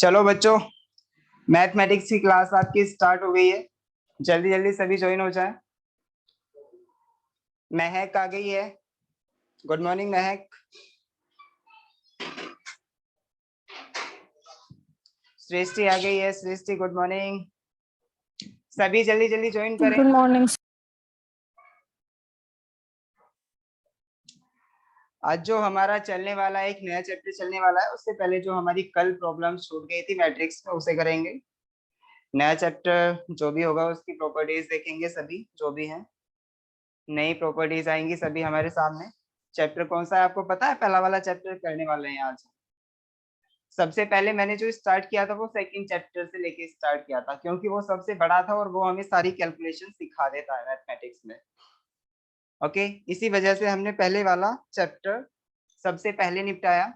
चलो बच्चों, मैथमेटिक्स की क्लास आपकी स्टार्ट हो गई है। जल्दी जल्दी सभी ज्वाइन हो जाएं। महक आ गई है। गुड मॉर्निंग महक। सृष्टि आ गई है। सृष्टि गुड मॉर्निंग। सभी जल्दी जल्दी ज्वाइन करें। Good morning. आज जो हमारा चलने वाला एक नया चैप्टर चलने वाला है, उससे पहले जो हमारी कल प्रॉब्लम छूट गई थी मैट्रिक्स में, उसे करेंगे। नया चैप्टर जो भी होगा उसकी प्रॉपर्टीज देखेंगे, सभी जो भी हैं नई प्रॉपर्टीज आएंगी सभी हमारे सामने। चैप्टर कौन सा है आपको पता है? पहला वाला चैप्टर करने वाले हैं आज। सबसे पहले मैंने जो स्टार्ट किया था वो सेकंड चैप्टर से लेके स्टार्ट किया था, क्योंकि वो सबसे बड़ा था और वो हमें सारी कैलकुलेशन सिखा देता है मैथमेटिक्स में। ओके, इसी वजह से हमने पहले वाला चैप्टर सबसे पहले निपटाया।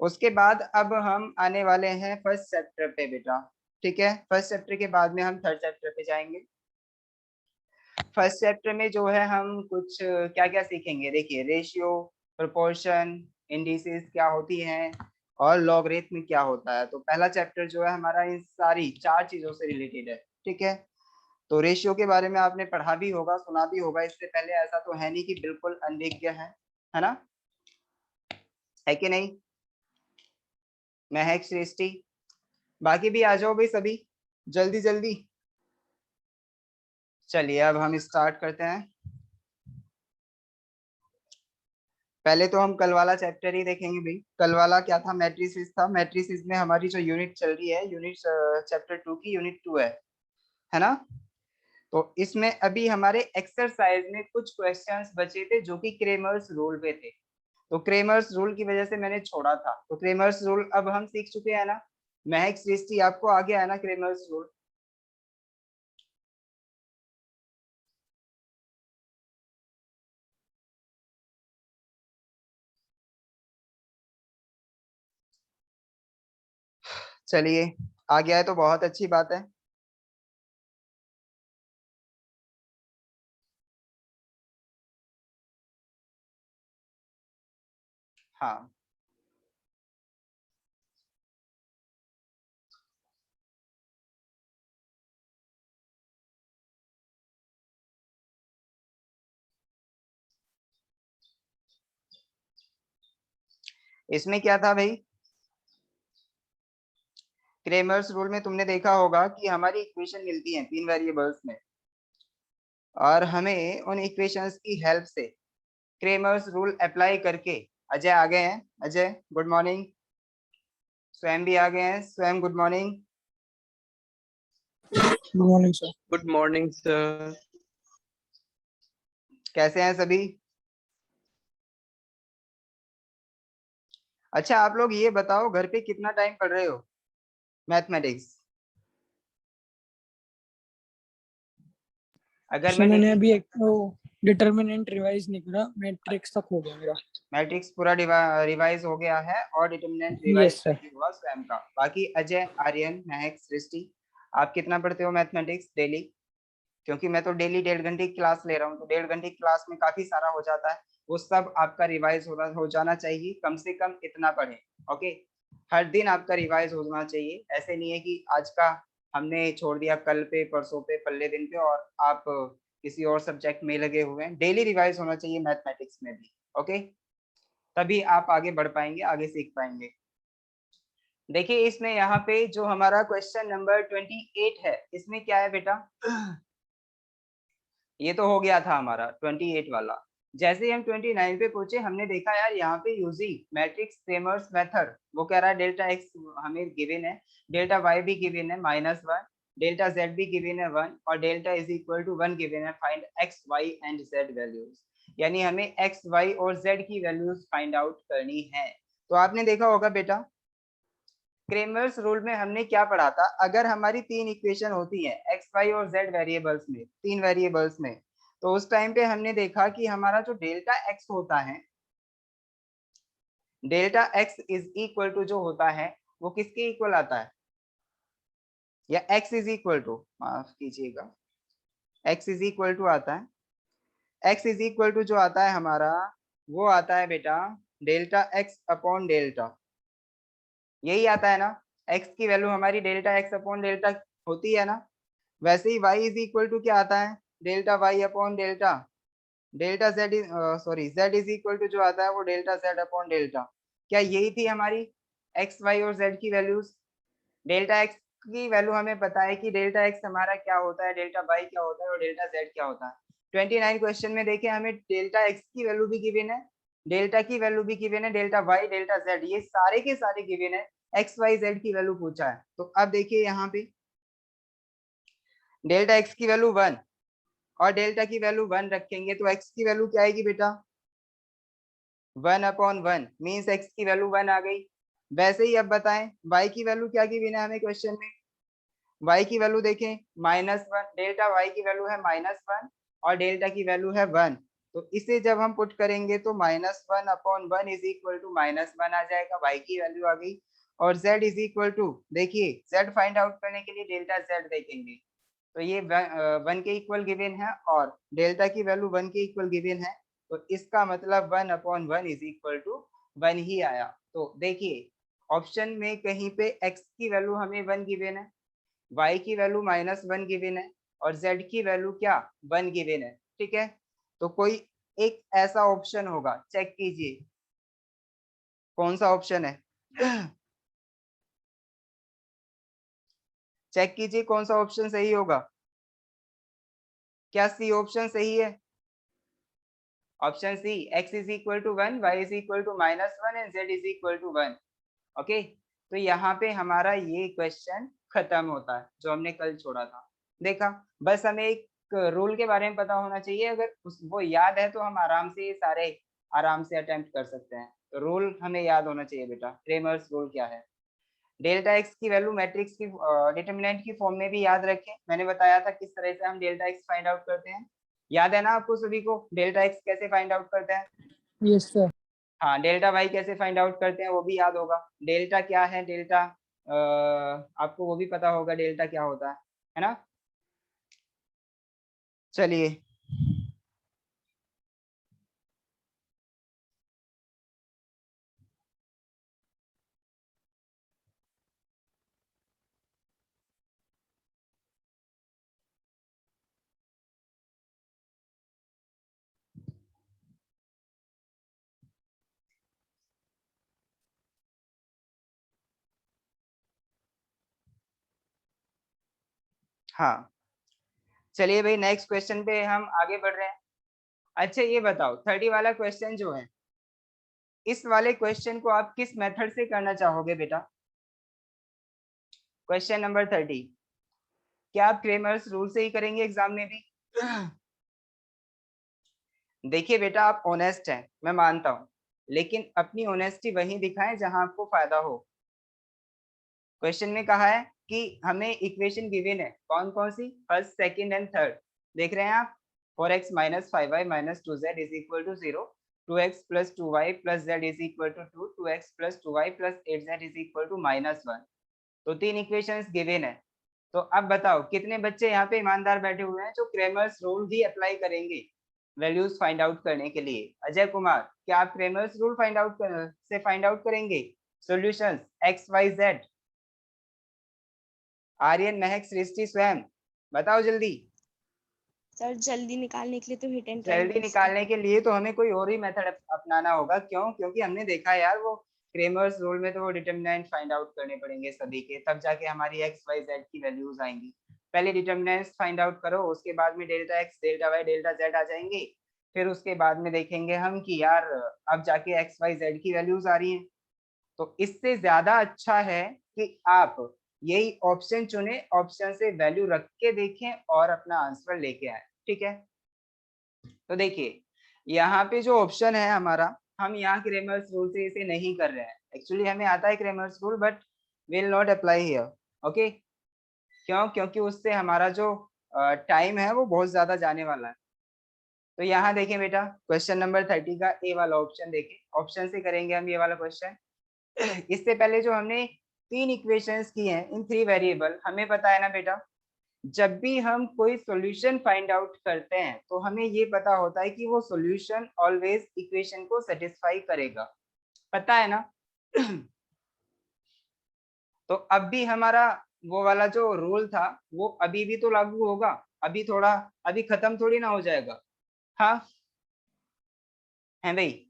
उसके बाद अब हम आने वाले हैं फर्स्ट चैप्टर पे बेटा। ठीक है, फर्स्ट चैप्टर के बाद में हम थर्ड चैप्टर पे जाएंगे। फर्स्ट चैप्टर में जो है हम कुछ क्या क्या सीखेंगे, देखिए रेशियो, प्रोपोर्शन, इंडिसेस क्या होती हैं और लॉगरिथम क्या होता है। तो पहला चैप्टर जो है हमारा इन सारी चार चीजों से रिलेटेड है। ठीक है, तो रेशियो के बारे में आपने पढ़ा भी होगा, सुना भी होगा इससे पहले। ऐसा तो है नहीं कि बिल्कुल अनभिज्ञ है ना? है कि नहीं? महक, सृष्टि, बाकी भी आ जाओ भाई सभी जल्दी जल्दी। चलिए अब हम स्टार्ट करते हैं। पहले तो हम कल वाला चैप्टर ही देखेंगे भाई। कल वाला क्या था? मैट्रिसेस था। मैट्रिसेस में हमारी जो यूनिट चल रही है, यूनिट चैप्टर 2 की यूनिट 2 है ना? तो इसमें अभी हमारे एक्सरसाइज में कुछ क्वेश्चंस बचे थे जो कि क्रेमर्स रूल पे थे। तो क्रेमर्स रूल की वजह से मैंने छोड़ा था। तो क्रेमर्स रूल अब हम सीख चुके हैं ना? महक, सृष्टि, आपको आ गया है ना क्रेमर्स रूल? चलिए, आ गया है तो बहुत अच्छी बात है। हाँ, इसमें क्या था भाई? क्रेमर्स रूल में तुमने देखा होगा कि हमारी इक्वेशन मिलती है तीन वेरिएबल्स में, और हमें उन इक्वेशंस की हेल्प से क्रेमर्स रूल अप्लाई करके। अजय आ गए हैं। Ajay good morning. स्वयं भी आ गए हैं। स्वयं good morning. Good morning sir. Good morning sir. कैसे हैं सभी? अच्छा, आप लोग ये बताओ, घर पे कितना टाइम पढ़ रहे हो मैथमेटिक्स? अगर सर मैं मैंने डेली अभी एक तो डिटरमिनेंट रिवाइज नहीं करा, मैट्रिक्स तक हो गया मेरा। मैट्रिक्स पूरा रिवाइज हो गया है और डिटरमिनेंट रिवाइज यस सर। नहीं हुआ स्वयं का। बाकी अजय, आर्यन, महक, सृष्टि, आप कितना पढ़ते हो मैथमेटिक्स डेली? क्योंकि मैं तो डेली 1.5 घंटे की क्लास ले रहा हूँ, तो 1.5 घंटे की क्लास में काफी सारा हो जाता है। वो सब आपका रिवाइज हो जाना चाहिए। कम से कम इतना पढ़े। ओके, हर दिन आपका रिवाइज होना चाहिए। ऐसे नहीं है कि आज का हमने छोड़ दिया, कल पे, परसों पे, पल्ले दिन पे और आप किसी और सब्जेक्ट में लगे हुए हैं। डेली रिवाइज होना चाहिए मैथमेटिक्स में भी। ओके, तभी आप आगे बढ़ पाएंगे, आगे सीख पाएंगे। देखिए, इसमें यहाँ पे जो हमारा क्वेश्चन नंबर 28 है, इसमें क्या है बेटा? ये तो हो गया था हमारा 28 वाला। जैसे ही हम 29 पे पहुंचे, हमने देखा यार यहाँ पे यूजिंग मैट्रिक्स क्रेमर्स मेथड, वो कह रहा है डेल्टा एक्स हमें गिवन है, डेल्टा वाई भी गिवन है -1, डेल्टा जेड भी गिवन है 1 और delta is equal to 1 given है। Find X Y and Z values, यानी हमें एक्स वाई और जेड की वैल्यूज फाइंड आउट करनी है। तो आपने देखा होगा बेटा, क्रेमर्स रूल में हमने क्या पढ़ा था? अगर हमारी तीन इक्वेशन होती है एक्स वाई और जेड वेरिएबल्स में, तीन वेरिएबल्स में, तो उस टाइम पे हमने देखा कि हमारा जो डेल्टा एक्स होता है, delta x is equal to जो होता है वो किसके इक्वल आता है? या एक्स इज इक्वल टू, माफ कीजिएगा, एक्स इज इक्वल टू आता है, एक्स इज इक्वल टू जो आता है हमारा, वो आता है बेटा डेल्टा एक्स अपॉन डेल्टा। यही आता है ना? x की वैल्यू हमारी डेल्टा x अपॉन डेल्टा होती है ना, वैसे ही y इज इक्वल टू क्या आता है, delta y upon delta delta z sorry z is equal to जो आता है वो डेल्टा z अपॉन डेल्टा। क्या यही थी हमारी x y और z की वैल्यूज। डेल्टा x की वैल्यू हमें पता है कि डेल्टा x हमारा क्या होता है, डेल्टा y क्या होता है और डेल्टा z क्या होता है। 29 क्वेश्चन में देखें हमें डेल्टा x की वैल्यू भी गिवन है, डेल्टा की वैल्यू भी गिवन है, डेल्टा y डेल्टा z ये सारे के सारे गिवन है, x y z की वैल्यू पूछा है। तो अब देखिए यहाँ पे डेल्टा x की वैल्यू 1 और डेल्टा की वैल्यू 1 रखेंगे तो x की वैल्यू क्या आएगी बेटा, 1/1 मीन्स x की वैल्यू 1 आ गई। वैसे ही अब बताएं y की वैल्यू क्या गिवन है हमें क्वेश्चन में, y की वैल्यू देखें -1, डेल्टा y की वैल्यू है -1 और डेल्टा की वैल्यू है 1। तो इसे जब हम पुट करेंगे तो -1/1 इज इक्वल टू -1 आ जाएगा, y की वैल्यू आ गई। और z इज इक्वल टू, देखिए z फाइंड आउट करने के लिए डेल्टा z देखेंगे तो ये 1 के इक्वल गिवन है और डेल्टा की वैल्यू 1 के इक्वल गिवन है, तो इसका मतलब 1/1 इज इक्वल टू 1 ही आया। तो देखिए ऑप्शन में कहीं पे x की वैल्यू हमें 1 गिवन है, y की वैल्यू -1 गिवन है और z की वैल्यू क्या 1 गिवन है, ठीक है। तो कोई एक ऐसा ऑप्शन होगा, चेक कीजिए कौन सा ऑप्शन है चेक कीजिए कौन सा ऑप्शन सही होगा, क्या सी ऑप्शन सही है। Option C, x is equal to 1, y is equal to -1 and z is equal to 1। Okay, तो यहाँ पे हमारा ये क्वेश्चन खत्म होता है जो हमने कल छोड़ा था। देखा, बस हमें एक रूल के बारे में पता होना चाहिए, अगर वो याद है तो हम आराम से ये सारे आराम से अटेम्प्ट कर सकते हैं। तो रूल हमें याद होना चाहिए बेटा, क्रेमर्स रूल क्या है। डेल्टा एक्स की वैल्यू मैट्रिक्स की डिटरमिनेंट की फॉर्म में भी याद रखें, मैंने बताया था किस तरह से हम डेल्टा एक्स फाइंड आउट करते हैं, याद है ना आपको सभी को डेल्टा एक्स कैसे फाइंड आउट करते हैं। Yes sir. हाँ, डेल्टा वाई कैसे फाइंड आउट करते हैं वो भी याद होगा, डेल्टा क्या है, डेल्टा आपको वो भी पता होगा डेल्टा क्या होता है ना। चलिए हाँ, चलिए भाई नेक्स्ट क्वेश्चन पे हम आगे बढ़ रहे हैं। अच्छा ये बताओ 30 वाला क्वेश्चन जो है, इस वाले क्वेश्चन को आप किस मेथड से करना चाहोगे बेटा। क्वेश्चन नंबर 30, क्या आप क्रेमर्स रूल से ही करेंगे एग्जाम में भी देखिए बेटा आप ऑनेस्ट हैं मैं मानता हूँ, लेकिन अपनी ऑनेस्टी वहीं दिखाएं जहां आपको फायदा हो। क्वेश्चन में कहा है कि हमें इक्वेशन गिवन है, कौन कौन सी, फर्स्ट सेकंड एंड थर्ड देख रहे हैं आप। 4x - 5y - 2z is equal to 0, 2x + 2y + z is equal to 2, 2x + 2y + 8z is equal to -1। तो तीन इक्वेशंस गिवन है। तो अब बताओ कितने बच्चे यहाँ पे ईमानदार बैठे हुए हैं जो क्रेमर्स रूल ही अप्लाई करेंगे वैल्यूज फाइंड आउट करने के लिए। अजय कुमार, क्या आप क्रेमर्स रूल फाइंड आउट करेंगे solutions x y z। Aryan, Mehak, Srishti, स्वयं, बताओ जल्दी। सर जल्दी निकालने के लिए तो हिट एंड टाइम जल्दी निकालने के लिए तो हमें कोई और ही मेथड अपनाना होगा, क्यों, क्योंकि हमने देखा यार वो क्रेमर्स रूल में तो वो डिटरमिनेंट फाइंड आउट करने पड़ेंगे सभी के, तब जाके हमारी एक्स वाई जेड की वैल्यूज आएंगी। पहले डिटरमिनेंट्स फाइंड आउट करो, उसके बाद में delta X delta Y delta Z आ जाएंगे, फिर उसके बाद में देखेंगे हम कि यार अब जाके एक्स वाई जेड की वैल्यूज आ रही हैं। तो इससे ज्यादा अच्छा है कि आप यही ऑप्शन चुने, ऑप्शन से वैल्यू रख के देखें और अपना आंसर लेके आए, ठीक है। तो देखिए यहाँ पे जो ऑप्शन है हमारा, हम यहाँ क्रेमर्स रूल से इसे नहीं कर रहे हैं, एक्चुअली हमें आता है Cramer's rule but will not apply here. Okay, क्यों, क्योंकि उससे हमारा जो टाइम है वो बहुत ज्यादा जाने वाला है। तो यहाँ देखें बेटा क्वेश्चन नंबर 30 का ए वाला ऑप्शन देखें, ऑप्शन से करेंगे हम ये वाला क्वेश्चन। इससे पहले जो हमने तीन इक्वेशंस की हैं इन 3 वेरिएबल, हमें पता है ना बेटा जब भी हम कोई सॉल्यूशन फाइंड आउट करते हैं तो हमें ये पता होता है कि वो सॉल्यूशन ऑलवेज इक्वेशन को सेटिस्फाई करेगा, पता है ना तो अब भी हमारा वो वाला जो रूल था वो अभी भी तो लागू होगा, अभी खत्म थोड़ी ना हो जाएगा। हाँ है भाई।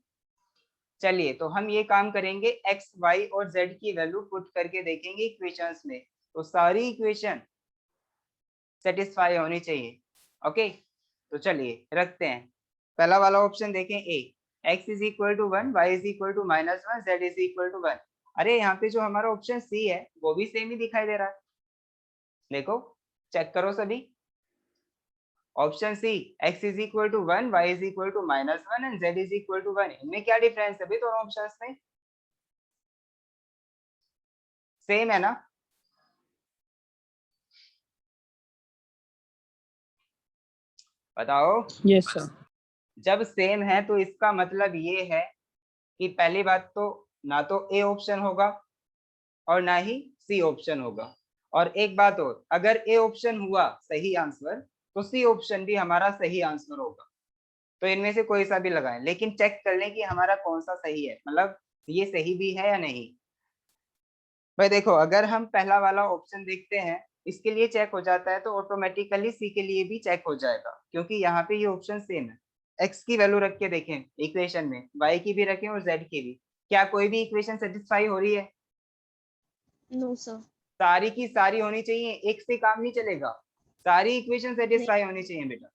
चलिए तो हम ये काम करेंगे, एक्स वाई और जेड की वैल्यू पुट करके देखेंगे इक्वेशंस में, तो सारी इक्वेशन सेटिस्फाई होनी चाहिए। ओके, तो चलिए रखते हैं। पहला वाला ऑप्शन देखें, A, X is equal to 1, Y is equal to -1, Z is equal to 1। अरे यहाँ पे जो हमारा ऑप्शन सी है वो भी सेम ही दिखाई दे रहा है, देखो चेक करो सभी। Option C, x is equal to 1, Y is equal to -1 and z is equal to 1, इनमें क्या डिफरेंस है भाई दोनों ऑप्शंस में? सेम है ना? बताओ। Yes sir. जब सेम है तो इसका मतलब ये है कि पहली बात तो ना तो ए ऑप्शन होगा और ना ही सी ऑप्शन होगा। और एक बात और, अगर ए ऑप्शन हुआ सही आंसर तो सी ऑप्शन भी हमारा सही आंसर होगा। तो इनमें से कोई सा भी लगाएं, लेकिन चेक कर लें कि हमारा कौन सा सही है, मतलब ये सही भी है या नहीं। भाई देखो, अगर हम पहला वाला ऑप्शन देखते हैं, इसके लिए चेक हो जाता है तो ऑटोमेटिकली सी के लिए भी चेक हो जाएगा, क्योंकि यहाँ पे ये ऑप्शन सेम है। एक्स की वैल्यू रख के देखें इक्वेशन में, वाई की भी रखें और जेड की भी, क्या कोई भी इक्वेशन सेटिस्फाई हो रही है? No sir. सारी की सारी होनी चाहिए, एक से काम नहीं चलेगा, सारी इक्वेशन नहीं। सेटिस्फाई होनी चाहिए बेटा।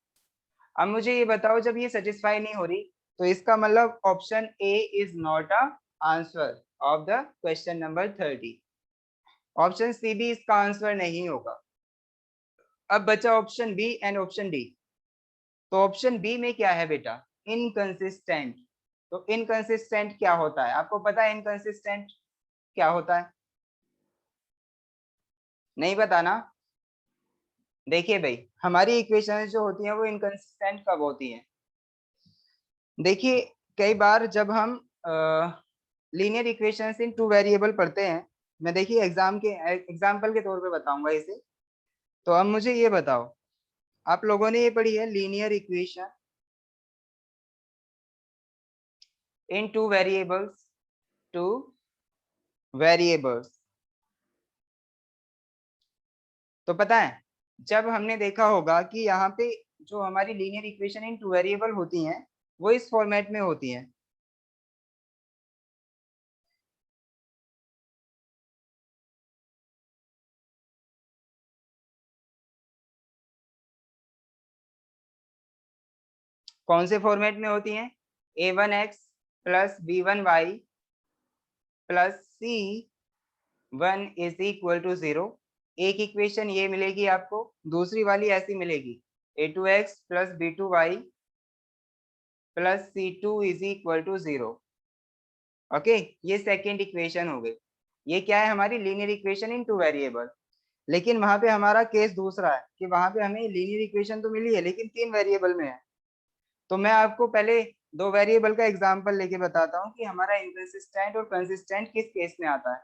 अब मुझे ये बताओ, जब ये सेटिस्फाई नहीं हो रही तो इसका मतलब option A is not a answer of the question number 30। Option C भी इसका आंसर नहीं होगा। अब बचा option B and option D. तो ऑप्शन बी में क्या है बेटा? इनकंसिस्टेंट। तो इनकंसिस्टेंट क्या होता है, आपको पता है इनकंसिस्टेंट क्या होता है? नहीं पता ना? देखिए भाई, हमारी इक्वेशन जो होती हैं वो इनकंसिस्टेंट कब होती हैं? देखिए, कई बार जब हम लीनियर इक्वेशंस इन टू वेरिएबल पढ़ते हैं, मैं देखिए एग्जाम्पल के तौर पे बताऊंगा इसे। तो अब मुझे ये बताओ, आप लोगों ने ये पढ़ी है linear equation in two variables. तो पता है, जब हमने देखा होगा कि यहाँ पे जो हमारी linear equation in two variable होती हैं वो इस फॉर्मेट में होती हैं। कौन से फॉर्मेट में होती हैं? a1x plus b1y plus c1 is equal to 0। एक इक्वेशन ये मिलेगी आपको, दूसरी वाली ऐसी मिलेगी, a2x plus b2y plus c2 is equal to 0। Okay, ये सेकेंड इक्वेशन हो गई। ये क्या है? हमारी linear equation in two variable. लेकिन वहां पे हमारा केस दूसरा है कि वहां पे हमें लीनियर इक्वेशन तो मिली है लेकिन 3 वेरिएबल में है। तो मैं आपको पहले 2 वेरिएबल का एग्जांपल लेके बताता हूँ कि हमारा इनकंसिस्टेंट और कंसिस्टेंट किस केस में आता है।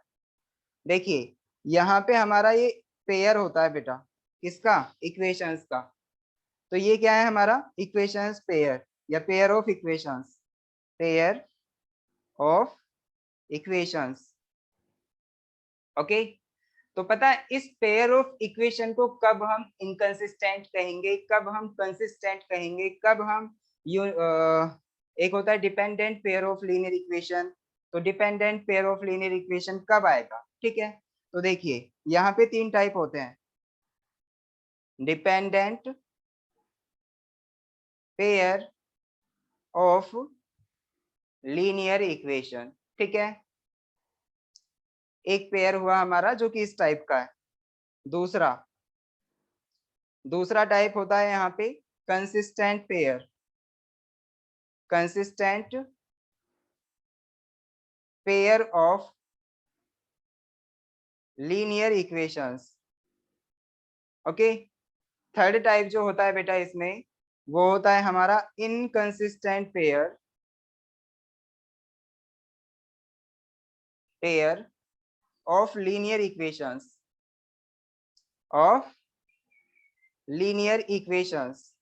देखिए, यहाँ पे हमारा ये पेयर होता है बेटा, किसका? इक्वेशंस का। तो ये क्या है हमारा? इक्वेशंस पेयर या pair of equations, pair of equations. Okay, तो पता है इस पेयर ऑफ इक्वेशन को कब हम इनकंसिस्टेंट कहेंगे, कब हम कंसिस्टेंट कहेंगे, कब हम एक होता है dependent pair of linear equation. तो dependent pair of linear equation कब आएगा? ठीक है, तो देखिए यहाँ पे 3 टाइप होते हैं, dependent pair of linear equation. ठीक है, एक पेयर हुआ हमारा जो कि इस टाइप का है। दूसरा दूसरा टाइप होता है यहाँ पे consistent pair, consistent pair of linear equations. Okay, third type जो होता है बेटा इसमें, वो होता है हमारा inconsistent pair of linear equations, of linear equations.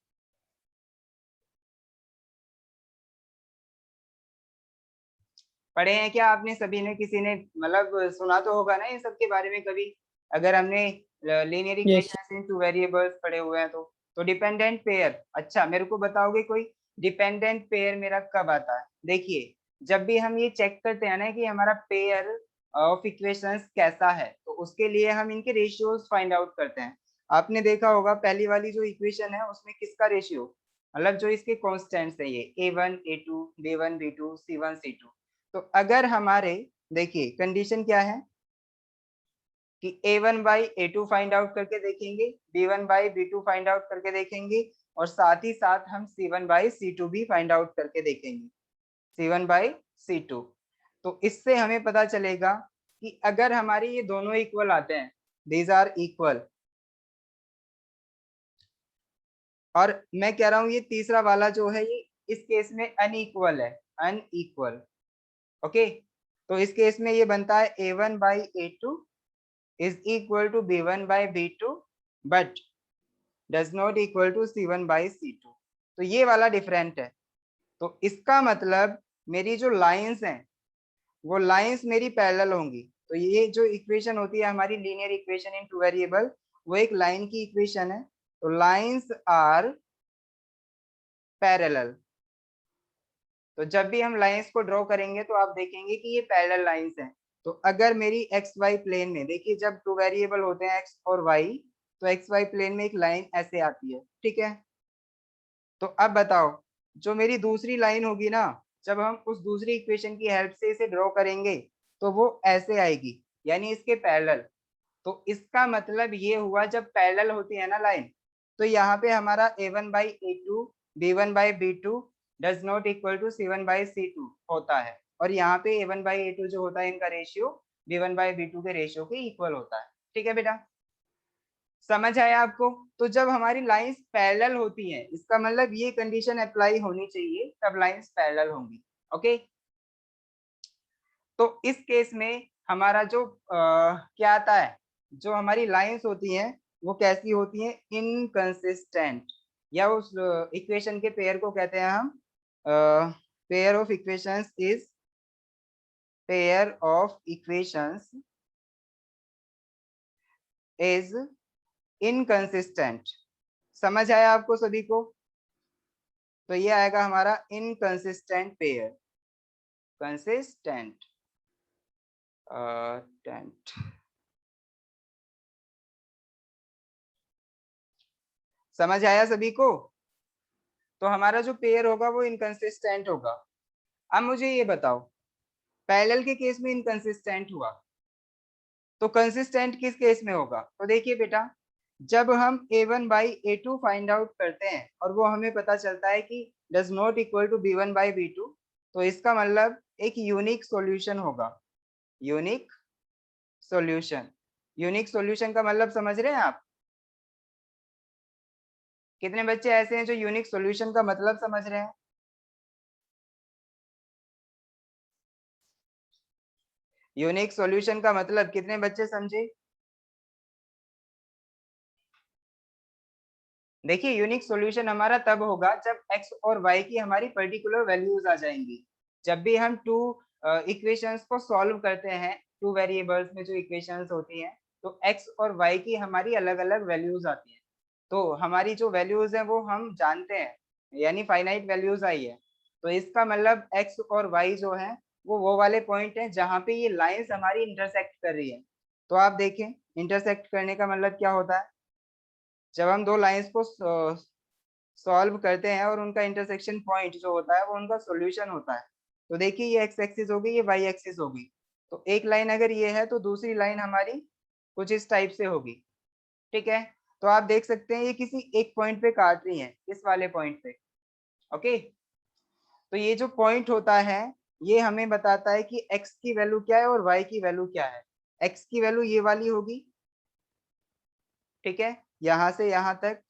पढ़े हैं क्या आपने सभी ने? किसी ने मतलब सुना तो होगा ना इन सब के बारे में कभी, अगर हमने लीनियर yes, इक्वेशंस इन टू वेरिएबल्स पढ़े हुए हैं तो डिपेंडेंट पेयर, अच्छा मेरे को बताओगे कोई डिपेंडेंट पेयर मेरा कब आता है? देखिए जब भी हम ये चेक करते हैं ना कि हमारा पेयर ऑफ इक्वेशंस कैसा है, तो उसके लिए हम इनके रेशियोज फाइंड आउट करते हैं। आपने देखा होगा पहली वाली जो इक्वेशन है उसमें किसका रेशियो, मतलब जो इसके कांस्टेंट्स है ये a1 a2 b1 b2 c1 c2, तो अगर हमारे देखिए कंडीशन क्या है कि a1 by a2 find out करके देखेंगे, b1 by b2 find out करके देखेंगे, और साथ ही साथ हम c1 बाई c2 भी फाइंड आउट करके देखेंगे, c1 बाई c2। तो इससे हमें पता चलेगा कि अगर हमारे ये दोनों इक्वल आते हैं, दीज आर इक्वल, और मैं कह रहा हूं ये तीसरा वाला जो है ये इस केस में अनइक्वल है, अनइक्वल, ओके, तो इस केस में ये बनता है a1 by a2 is equal to b1 by b2 but does not equal to c1 by c2। तो ये वाला डिफरेंट है, तो इसका मतलब मेरी जो लाइंस हैं वो लाइंस मेरी पैरेलल होंगी। तो ये जो इक्वेशन होती है हमारी linear equation in two variable, वो एक लाइन की इक्वेशन है, तो लाइंस आर पैरेलल। तो जब भी हम लाइंस को ड्रॉ करेंगे तो आप देखेंगे कि ये पैरेलल लाइंस हैं। तो अगर मेरी एक्स वाई प्लेन में, देखिए जब टू वेरिएबल होते हैं एक्स और वाई, तो एक्स वाई प्लेन में एक लाइन ऐसे आती है, ठीक है। तो अब बताओ जो मेरी दूसरी लाइन होगी ना, जब हम उस दूसरी इक्वेशन की हेल्प से इसे ड्रॉ करेंगे तो वो ऐसे आएगी, यानी इसके पैरेलल। तो इसका मतलब ये हुआ जब पैरेलल होती है ना लाइन, तो यहाँ पे हमारा a1 by a2 b1 by b2 does not equal to c1 by c2 होता है, और यहाँ पे a1 बाई a2 जो होता है इनका रेशियो b1 बाई b2 के रेशियो के इक्वल होता है। ठीक है बेटा, समझ आया आपको? तो जब हमारी लाइंस पैरेलल होती हैं इसका मतलब ये कंडीशन अप्लाई होनी चाहिए, तब लाइंस पैरेलल होंगी, ओके। तो इस केस में हमारा जो क्या आता है, जो हमारी लाइंस होती हैं वो कैसी होती हैं, इनकंसिस्टेंट, या उस इक्वेशन के पेयर को कहते हैं हम pair of equations is, pair of equations is inconsistent. समझ आया आपको सभी को? तो ये आएगा हमारा इनकंसिस्टेंट पेयर, कंसिस्टेंट टेंट। समझ आया सभी को? तो हमारा जो पेयर होगा वो इनकंसिस्टेंट होगा। अब मुझे ये बताओ पैरेलल के केस में इनकंसिस्टेंट हुआ, तो कंसिस्टेंट किस केस में होगा? तो देखिए बेटा, जब हम a1 by a2 find out करते हैं और वो हमें पता चलता है कि does not equal to b1 by b2, तो इसका मतलब एक यूनिक सॉल्यूशन होगा, यूनिक सॉल्यूशन। यूनिक सॉल्यूशन का मतलब समझ रहे हैं आप? कितने बच्चे ऐसे हैं जो यूनिक सॉल्यूशन का मतलब समझ रहे हैं? यूनिक सॉल्यूशन का मतलब कितने बच्चे समझे? देखिए यूनिक सॉल्यूशन हमारा तब होगा जब x और y की हमारी पर्टिकुलर वैल्यूज आ जाएंगी। जब भी हम टू इक्वेशंस को सॉल्व करते हैं, टू वेरिएबल्स में जो इक्वेशंस होती हैं, तो x और y की हमारी अलग अलग वैल्यूज आती हैं। तो हमारी जो वैल्यूज हैं वो हम जानते हैं, यानी फाइनाइट वैल्यूज आई है। तो इसका मतलब x और y जो है वो वाले पॉइंट है जहाँ पे ये लाइंस हमारी इंटरसेक्ट कर रही है। तो आप देखें इंटरसेक्ट करने का मतलब क्या होता है, जब हम दो लाइंस को सॉल्व करते हैं और उनका इंटरसेक्शन पॉइंट जो होता है वो उनका सॉल्यूशन होता है। तो देखिए ये एक्स एक्सिस होगी, ये वाई एक्सिस होगी, तो एक लाइन अगर ये है तो दूसरी लाइन हमारी कुछ इस टाइप से होगी, ठीक है। तो आप देख सकते हैं ये किसी एक पॉइंट पे काट रही है, इस वाले पॉइंट पे, ओके। तो ये जो पॉइंट होता है ये हमें बताता है कि x की वैल्यू क्या है और y की वैल्यू क्या है। x की वैल्यू ये वाली होगी, ठीक है, यहाँ से यहाँ तक,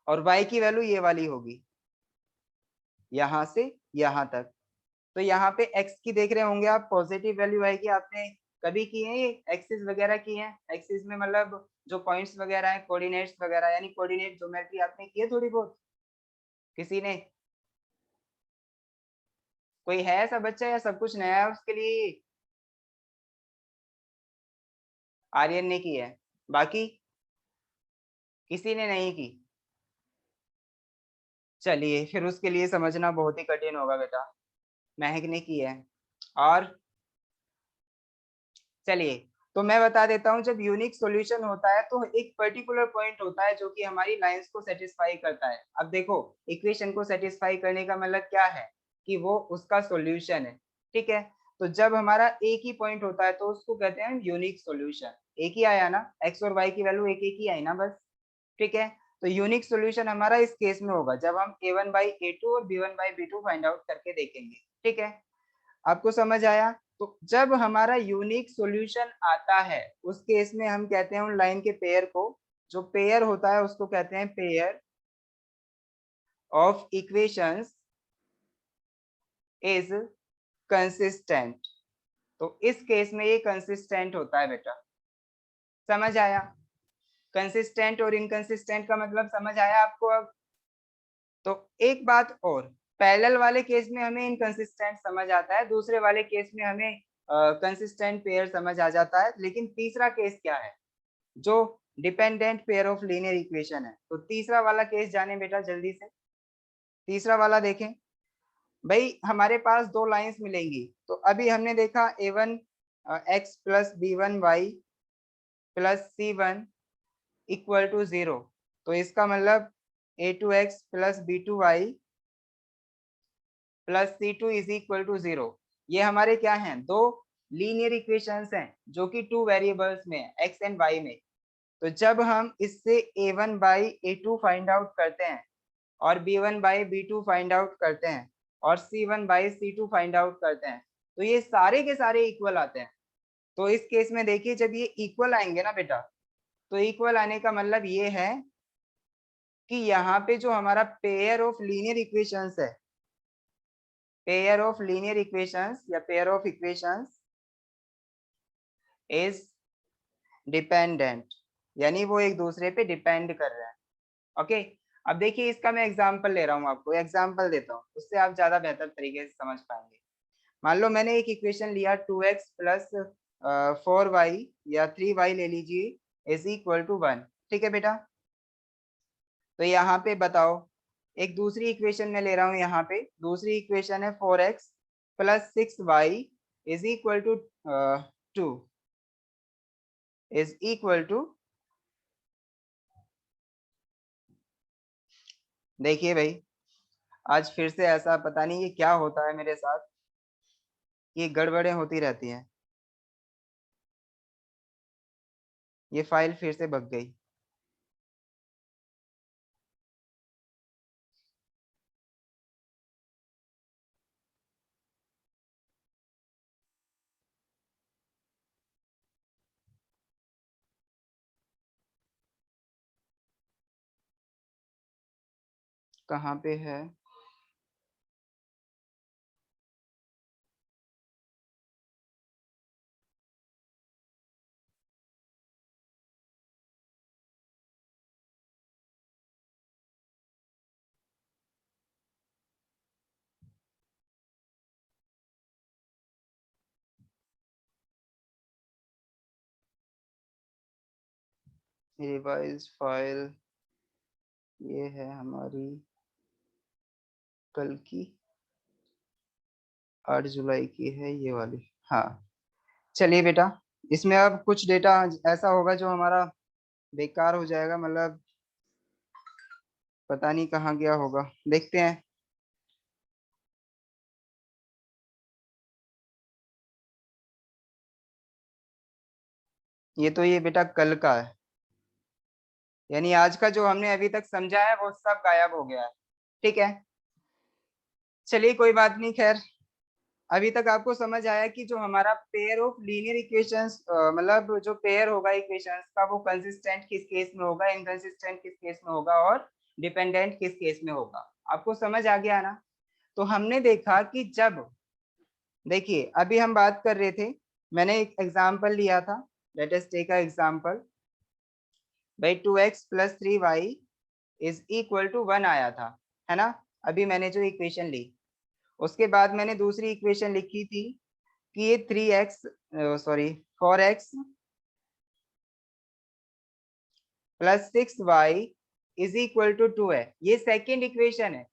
और y की वैल्यू ये वाली होगी, यहाँ से यहाँ तक। तो यहाँ पे x की देख रहे होंगे आप, पॉजिटिव वैल्यू आएगी। आपने कभी की है ये एक्सिस वगैरह की है? एक्सिस में मतलब जो पॉइंट्स वगैरह है, कोऑर्डिनेट्स वगैरह, यानी कोऑर्डिनेट ज्योमेट्री आपने की है थोड़ी बहुत, किसी ने? कोई है ऐसा बच्चा या सब कुछ नया है उसके लिए? आर्यन ने की है, बाकी किसी ने नहीं की? चलिए फिर उसके लिए समझना बहुत ही कठिन होगा बेटा। महक ने की है। और चलिए तो मैं बता देता हूँ, जब यूनिक सॉल्यूशन होता है तो एक पर्टिकुलर पॉइंट होता है जो कि हमारी लाइंस को सेटिस्फाई करता है। अब देखो, इक्वेशन को सेटिस्फाई करने का मतलब क्या है कि वो उसका सॉल्यूशन है। ठीक है, तो जब हमारा एक ही पॉइंट होता है तो उसको कहते हैं यूनिक सॉल्यूशन। एक ही आया ना, एक्स और वाई की वैल्यू एक एक ही आई ना बस। ठीक है, तो यूनिक सॉल्यूशन हमारा इस केस में होगा जब हम a1/a2 और b1/b2 फाइंड आउट करके देखेंगे। ठीक है, आपको समझ आया? तो जब हमारा यूनिक सॉल्यूशन आता है उस केस में हम कहते हैं उन लाइन के पेयर को, जो पेयर होता है उसको कहते हैं pair of equations is consistent. तो इस केस में ये कंसिस्टेंट होता है बेटा। समझ आया? कंसिस्टेंट और इनकंसिस्टेंट का मतलब समझ आया आपको अब? तो एक बात और, पैरेलल वाले केस में हमें इनकंसिस्टेंट समझ आता है, दूसरे वाले केस में हमें कंसिस्टेंट पेयर समझ आ जाता है। लेकिन तीसरा केस क्या है, जो dependent pair of linear equation है। तो तीसरा वाला केस जाने बेटा जल्दी से। तीसरा वाला देखें भाई, हमारे पास दो लाइंस मिलेंगी। तो अभी हमने देखा a1 x plus b1y plus c1 equal to 0। तो इसका मतलब a2x plus b2y plus c2 is equal to 0। ये हमारे क्या हैं, दो लीनियर इक्वेशंस हैं जो कि टू वेरिएबल्स में है, x एंड y में। तो जब हम इससे a1/a2 फाइंड आउट करते हैं और b1/b2 फाइंड आउट करते हैं और c1/c2 फाइंड आउट करते हैं, तो ये सारे के सारे इक्वल आते हैं। तो इस केस में देखिए, जब ये इक्वल आएंगे ना बेटा, तो इक्वल आने का मतलब ये है कि यहाँ पे जो हमारा पेयर ऑफ लीनियर इक्वेशंस है, पेयर ऑफ लीनियर इक्वेशंस या pair of equations is dependent, यानी वो एक दूसरे पे डिपेंड कर रहे हैं। ओके, अब देखिए इसका मैं एग्जांपल ले रहा हूँ, आपको एग्जांपल देता हूँ, उससे आप ज्यादा बेहतर तरीके से समझ पाएंगे। मान लो मैंने एक इक्वेशन लिया 2x प्लस 4y या 3y ले लीजिए इज इक्वल टू 1। ठीक है बेटा, तो यहाँ पे बताओ, एक दूसरी इक्वेशन में ले रहा हूँ। यहाँ पे दूसरी इक्वेशन है 4x plus 6y is equal to 2 is equal to, देखिए भाई आज फिर से ऐसा पता नहीं ये क्या होता है मेरे साथ, ये गड़बड़ें होती रहती हैं। ये फाइल फिर से भग गई। कहाँ पे है? रिवाइज फाइल ये है हमारी कल की, 8 जुलाई की है ये वाली। हाँ, चलिए बेटा, इसमें अब कुछ डेटा ऐसा होगा जो हमारा बेकार हो जाएगा, मतलब पता नहीं कहाँ गया होगा, देखते हैं। ये तो ये बेटा कल का है, यानी आज का जो हमने अभी तक समझा है वो सब गायब हो गया है। ठीक है, चलिए कोई बात नहीं, खैर अभी तक आपको समझ आया कि जो हमारा पेयर ऑफ लीनियर इक्वेशंस, मतलब जो पेयर होगा इक्वेशंस का, वो कंसिस्टेंट किस केस में होगा, इनकंसिस्टेंट किस केस में होगा और डिपेंडेंट किस केस में होगा। आपको समझ आ गया ना? तो हमने देखा कि जब, देखिए अभी हम बात कर रहे थे, मैंने एक एग्जांपल लिया था, let us take a example. भाई 2x plus 3y is equal to 1 आया था, है ना? अभी मैंने जो इक्वेशन ली, उसके बाद मैंने दूसरी इक्वेशन लिखी थी कि ये 4x plus 6y is equal to 2 है, ये सेकेंड इक्वेशन है।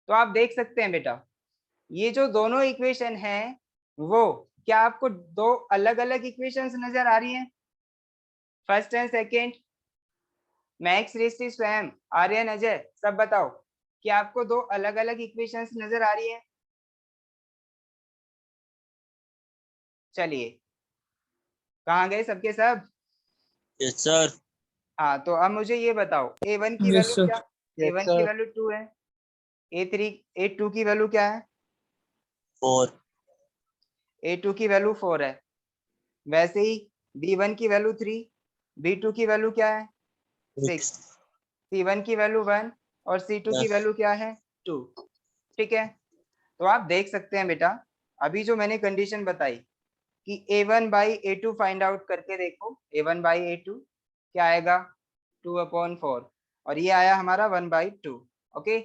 तो आप देख सकते हैं बेटा, ये जो दोनों इक्वेशन है वो क्या आपको दो अलग अलग इक्वेशंस नजर आ रही हैं? First and second. मैक्स, ऋषि, स्वयं, आर्यन, अजय, सब बताओ कि आपको दो अलग अलग इक्वेशंस नजर आ रही है? चलिए, कहाँ गए सबके सब? Yes sir. हाँ, तो अब मुझे ये बताओ, a1 की Yes, वैल्यू sir. क्या? Yes, a1 sir. की वैल्यू 2 है। a2 की वैल्यू क्या है? 4। a2 की वैल्यू 4 है। वैसे ही b1 की वैल्यू 3, b2 की वैल्यू क्या है? 6, c1 की वैल्यू 1 और c2 की Yes. वैल्यू क्या है? 2। ठीक है, तो आप देख सकते हैं बेटा, अभी जो मैंने कंडीशन बताई कि a1 by a2 find out करके देखो, a1 बाई a2 क्या आएगा? 2/4, और ये आया हमारा 1/2। ओके,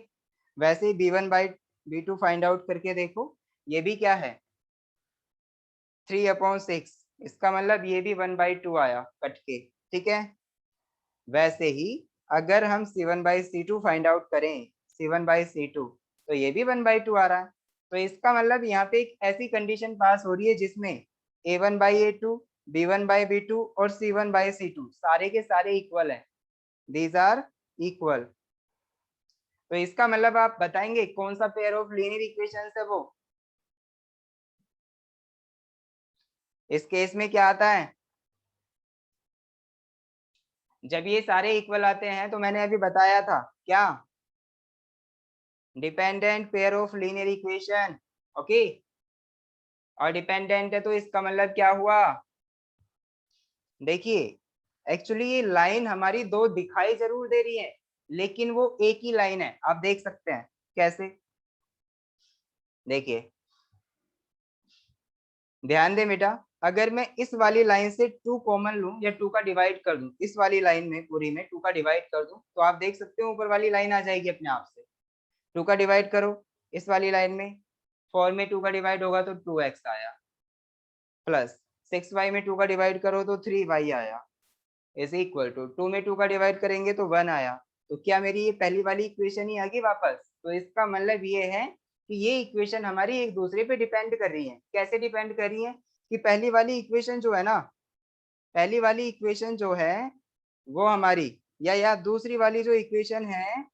वैसे ही b1 by b2 find out करके देखो, ये भी क्या है? 3/6, इसका मतलब ये भी 1/2 आया कट के। ठीक है, वैसे ही अगर हम c1/c2 फाइंड आउट करें, c1/c2, तो ये भी 1/2 आ रहा है। तो इसका मतलब यहाँ पे एक ऐसी कंडीशन पास हो रही है जिसमें a1/a2, b1/b2 और c1/c2 सारे के सारे इक्वल हैं, दीज आर इक्वल। तो इसका मतलब आप बताएंगे कौन सा पेयर ऑफ लीनियर इक्वेशंस है वो? इस केस में क्या आता है? जब ये सारे इक्वल आते हैं तो मैंने अभी बताया था क्या? Dependent pair of linear equation. Okay, और डिपेंडेंट है तो इसका मतलब क्या हुआ? देखिए, एक्चुअली ये लाइन हमारी दो दिखाई जरूर दे रही है, लेकिन वो एक ही लाइन है। आप देख सकते हैं कैसे? देखिए, ध्यान दे बेटा, अगर मैं इस वाली लाइन से 2 कॉमन लूं या 2 का डिवाइड कर दूं, इस वाली लाइन में पूरी में 2 का डिवाइड कर दूं, तो आप देख सकते हो ऊपर वाली लाइन आ जाएगी अपने आप से। 2 का डिवाइड करो इस वाली लाइन में, 4 में 2 का डिवाइड होगा तो 2x आया, प्लस 6y में 2 का डिवाइड करो तो 3y आया, इज इक्वल टू 2 में 2 का डिवाइड करेंगे तो 1 आया। तो क्या मेरी ये पहली वाली इक्वेशन ही आ गई वापस? तो इसका मतलब ये है कि ये इक्वेशन हमारी एक दूसरे पे डिपेंड कर रही है। कैसे डिपेंड कर रही है? कि पहली वाली इक्वेशन जो है ना, पहली वाली इक्वेशन जो है वो हमारी, या दूसरी वाली जो इक्वेशन है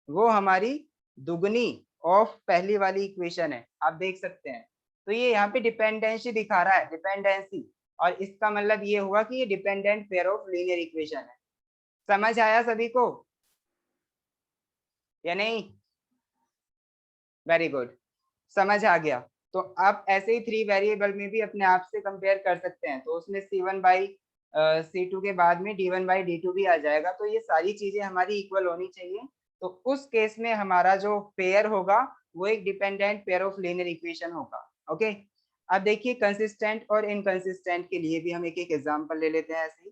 वो हमारी दुगनी ऑफ पहली वाली इक्वेशन है। आप देख सकते हैं, तो ये यहाँ पे डिपेंडेंसी दिखा रहा है, डिपेंडेंसी, और इसका मतलब ये हुआ कि ये dependent pair of linear equation है। समझ आया सभी को या नहीं? वेरी गुड, समझ आ गया। तो आप ऐसे ही 3 वेरिएबल में भी अपने आप से कंपेयर कर सकते हैं, तो उसमें c1/c2 के बाद में d1/d2 भी आ जाएगा। तो ये सारी चीजें हमारी इक्वल होनी चाहिए। तो उस केस में हमारा जो पेयर होगा वो एक dependent pair of linear equation होगा। ओके, अब देखिए कंसिस्टेंट और इनकंसिस्टेंट के लिए भी हम एक एक एग्जांपल ले लेते हैं ऐसे ही।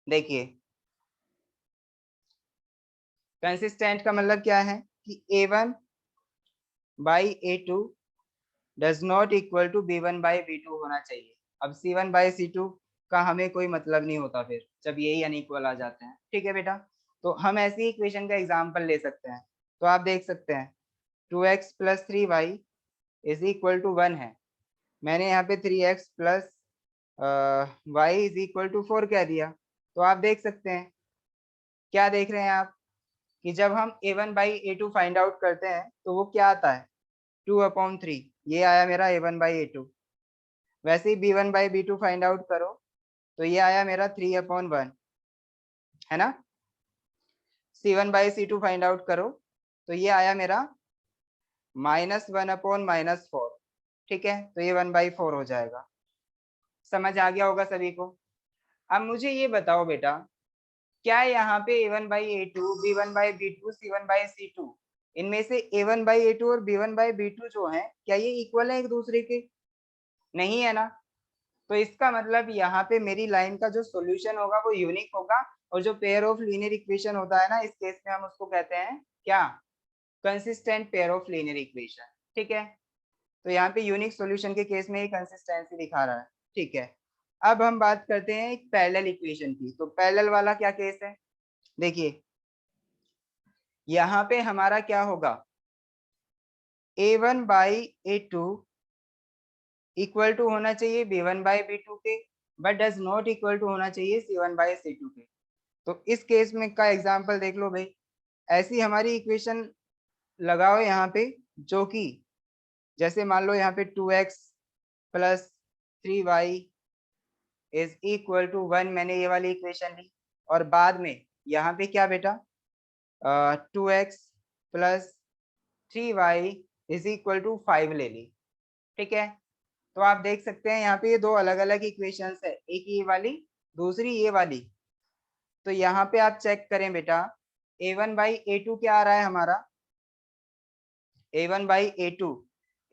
देखिए, कंसिस्टेंट का मतलब क्या है कि a1/a2 does not equal to b1/b2 होना चाहिए। अब c1/c2 का हमें कोई मतलब नहीं होता फिर जब यही अनइक्वल आ जाते हैं। ठीक है बेटा, तो हम ऐसी इक्वेशन का एग्जांपल ले सकते हैं। तो आप देख सकते हैं 2x plus 3y is equal to 1 है। मैंने यहाँ पे 3x plus y is equal to 4 कह दिया। तो आप देख सकते हैं, क्या देख रहे हैं आप, कि जब हम a1/a2 फाइंड आउट करते हैं तो वो क्या आता है? 2/3, ये आया मेरा a1/a2। वैसे ही b1/b2 फाइंड आउट करो तो ये आया मेरा 3/1, है ना? c1/c2 फाइंड आउट करो तो ये आया मेरा -1/-4। ठीक है, तो ये 1/4 हो जाएगा। समझ आ गया होगा सभी को? अब मुझे ये बताओ बेटा, क्या यहाँ पे a1/a2, b1/b2, c1/c2, इनमें से a1/a2 और b1/b2 जो है क्या ये इक्वल है एक दूसरे के? नहीं है ना? तो इसका मतलब यहाँ पे मेरी लाइन का जो सॉल्यूशन होगा वो यूनिक होगा, और जो पेयर ऑफ लीनियर इक्वेशन होता है ना, इस केस में हम उसको कहते हैं क्या? Consistent pair of linear equation, ठीक है। तो यहाँ पे यूनिक सॉल्यूशन के केस में ये कंसिस्टेंसी दिखा रहा है, ठीक है। अब हम बात करते हैं एक पैरेलल इक्वेशन की। तो पैरेलल वाला क्या केस है, देखिए यहाँ पे हमारा क्या होगा, a1 by a2 equal to होना चाहिए b1 बाई b2 के, but does not equal to होना चाहिए c1 बाई c2 के। तो इस केस में का एग्जांपल देख लो भाई, ऐसी हमारी इक्वेशन लगाओ यहाँ पे, जो कि जैसे मान लो यहाँ पे 2x plus 3y is equal to 1, मैंने ये वाली इक्वेशन ली, और बाद में यहाँ पे क्या बेटा 2x plus 3y is equal to 5 ले ली, ठीक है। तो आप देख सकते हैं यहाँ पे ये दो अलग अलग इक्वेशंस है, एक ये वाली दूसरी ये वाली। तो यहाँ पे आप चेक करें बेटा, a1 बाई a2 क्या आ रहा है हमारा, a1 by a2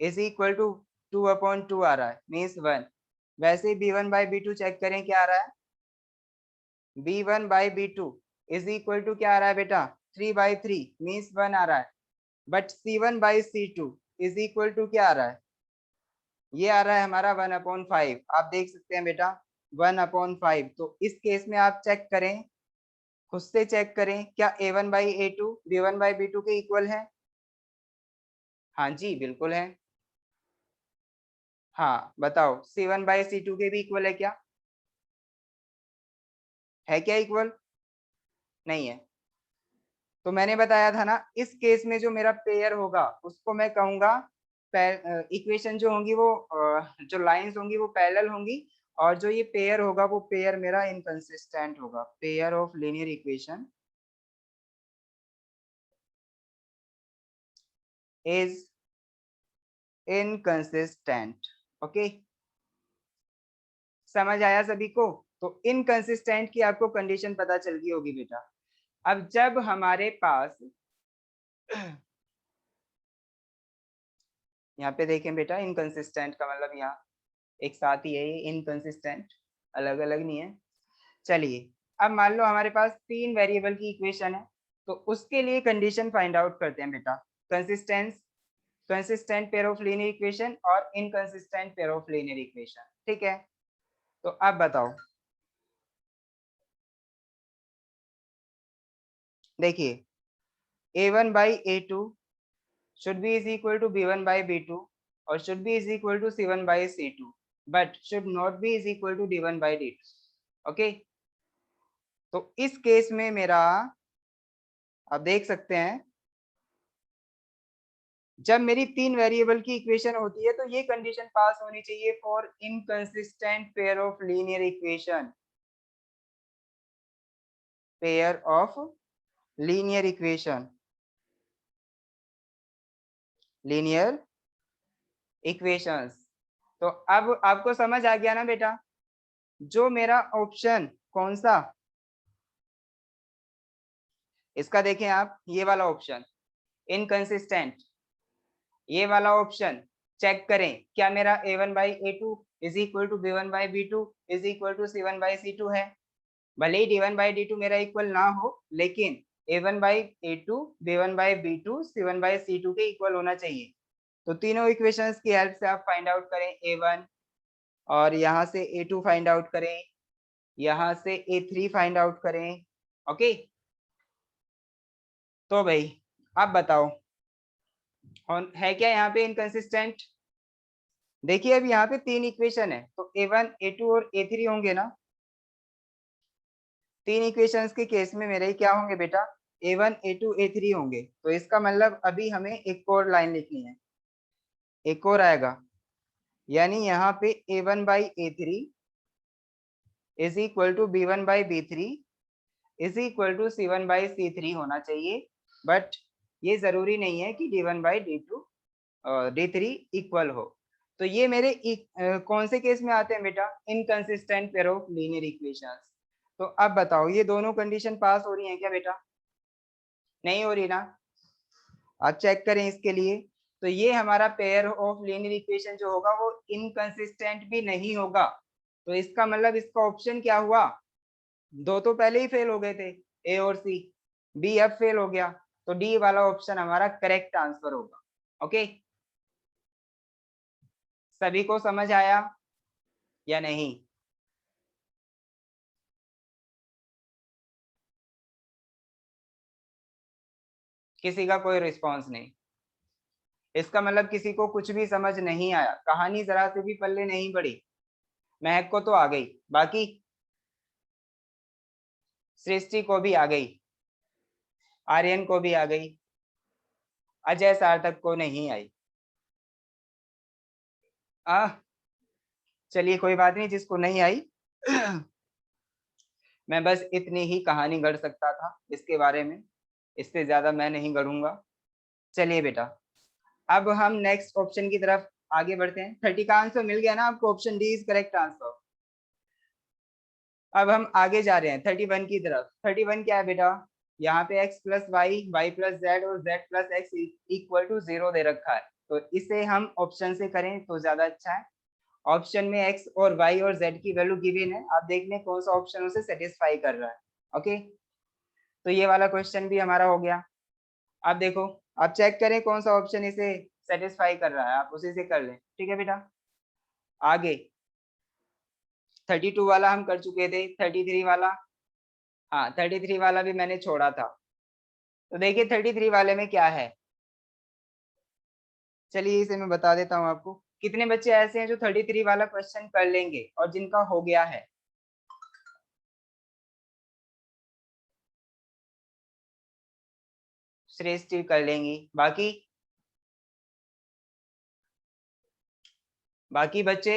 is equal to 2/2 आ रहा है, मीन्स 1। वैसे ही b1 बाई b2 चेक करें क्या आ रहा है, b1 by b2 is equal to क्या आ रहा है बेटा 3/3 मीन्स 1 आ रहा है। But c1 by c2 is equal to क्या आ रहा है, ये आ रहा है हमारा 1/5। आप देख सकते हैं बेटा 1/5। तो इस केस में आप चेक करें, खुद से चेक करें, क्या a1 by a2 b1 by b2 के इक्वल है? हाँ जी बिल्कुल है। हाँ बताओ, c1 बाई c2 के भी इक्वल है क्या? है क्या इक्वल? नहीं है। तो मैंने बताया था ना, इस केस में जो मेरा पेयर होगा उसको मैं कहूंगा, इक्वेशन जो होंगी वो जो लाइंस होंगी वो पैरेलल होंगी, और जो ये पेयर होगा वो पेयर मेरा इनकंसिस्टेंट होगा। Pair of linear equation is inconsistent. Okay, समझ आया सभी को? तो इनकंसिस्टेंट की आपको कंडीशन पता चल गई होगी बेटा। अब जब हमारे पास यहाँ पे देखें बेटा, इनकंसिस्टेंट का मतलब यहाँ एक साथ ही है, ये इनकंसिस्टेंट अलग अलग नहीं है। चलिए अब मान लो हमारे पास 3 वेरिएबल की इक्वेशन है, तो उसके लिए कंडीशन फाइंड आउट करते हैं बेटा। Consistent pair of linear equation और inconsistent pair of linear equation, ठीक है। तो अब बताओ, देखिए a1 by a2 should be is equal to b1 by b2 और should be is equal to c1 by c2, but should not be is equal to d1 by d2। Okay, तो इस case में मेरा आप देख सकते हैं, जब मेरी 3 वेरिएबल की इक्वेशन होती है तो ये कंडीशन पास होनी चाहिए for inconsistent pair of linear equation. Pair of linear equation, linear equations. तो अब आपको समझ आ गया ना बेटा, जो मेरा ऑप्शन कौन सा, इसका देखें आप, ये वाला ऑप्शन इनकंसिस्टेंट, ये वाला ऑप्शन चेक करें, क्या मेरा a1 by a2 is equal to b1 by b2 is equal to c1 by c2 है। भले ही d1 बाई d2 मेरा इक्वल ना हो, लेकिन a1 by a2 b1 by b2 c1 by c2 के इक्वल होना चाहिए। तो तीनों इक्वेशंस की हेल्प से आप फाइंड आउट करें a1, और यहाँ से a2 फाइंड आउट करें, यहाँ से a3 फाइंड आउट करें। ओके, तो भाई आप बताओ है क्या यहाँ पे इनकंसिस्टेंट? देखिए अब यहाँ पे 3 इक्वेशन है, तो a1 a2 और a3 होंगे ना। 3 इक्वेशंस के केस में मेरे क्या होंगे बेटा, a1 a2 a3 होंगे। तो इसका मतलब अभी हमें एक और लाइन लिखनी है, एक और आएगा, यानी यहाँ पे a1 by a3 is equal to b1 by b3 is equal to c1 by c3 होना चाहिए। बट ये जरूरी नहीं है कि d1 by d2 d3 equal हो। तो ये मेरे कौन से केस में आते हैं बेटा, inconsistent pair of linear equations. तो अब बताओ, ये दोनों कंडीशन पास हो रही हैं क्या बेटा? नहीं हो रही ना। आप चेक करें इसके लिए, तो ये हमारा पेयर ऑफ लीनियर इक्वेशन जो होगा वो इनकंसिस्टेंट भी नहीं होगा। तो इसका मतलब इसका ऑप्शन क्या हुआ, दो तो पहले ही फेल हो गए थे, ए और सी, बी अब फेल हो गया। तो डी वाला ऑप्शन हमारा करेक्ट आंसर होगा। ओके, सभी को समझ आया या नहीं? किसी का कोई रिस्पॉन्स नहीं, इसका मतलब किसी को कुछ भी समझ नहीं आया, कहानी जरा से भी पल्ले नहीं पड़ी। महक को तो आ गई, बाकी सृष्टि को भी आ गई, आर्यन को भी आ गई, अजय सार्थक को नहीं आई। चलिए कोई बात नहीं, जिसको नहीं आई मैं बस इतनी ही कहानी गढ़ सकता था इसके बारे में, इससे ज्यादा मैं नहीं गढ़ूंगा। चलिए बेटा, अब हम नेक्स्ट ऑप्शन की तरफ आगे बढ़ते हैं। 30 का आंसर मिल गया ना आपको, option D is correct answer. अब हम आगे जा रहे हैं 31 की तरफ। 31 क्या है बेटा? यहाँ पे x plus y, y plus z और z plus x equal to 0 दे रखा है, तो इसे हम ऑप्शन से करें तो ज्यादा अच्छा है। ऑप्शन में x और y और z की वैल्यू गिवन है, आप देख लें कौन सा ऑप्शन उसे सेटिस्फाई कर रहा है। ओके, तो ये वाला क्वेश्चन भी हमारा हो गया। आप देखो, आप चेक करें कौन सा ऑप्शन इसे सेटिस्फाई कर रहा है, आप उसी से कर लें। ठीक है बेटा, आगे 32 वाला हम कर चुके थे, 33 वाला, हाँ 33 वाला भी मैंने छोड़ा था। तो देखिए 33 वाले में क्या है, चलिए इसे मैं बता देता हूँ आपको। कितने बच्चे ऐसे हैं जो 33 वाला क्वेश्चन कर लेंगे और जिनका हो गया है? श्रेष्ठ कर लेंगी, बाकी बाकी बच्चे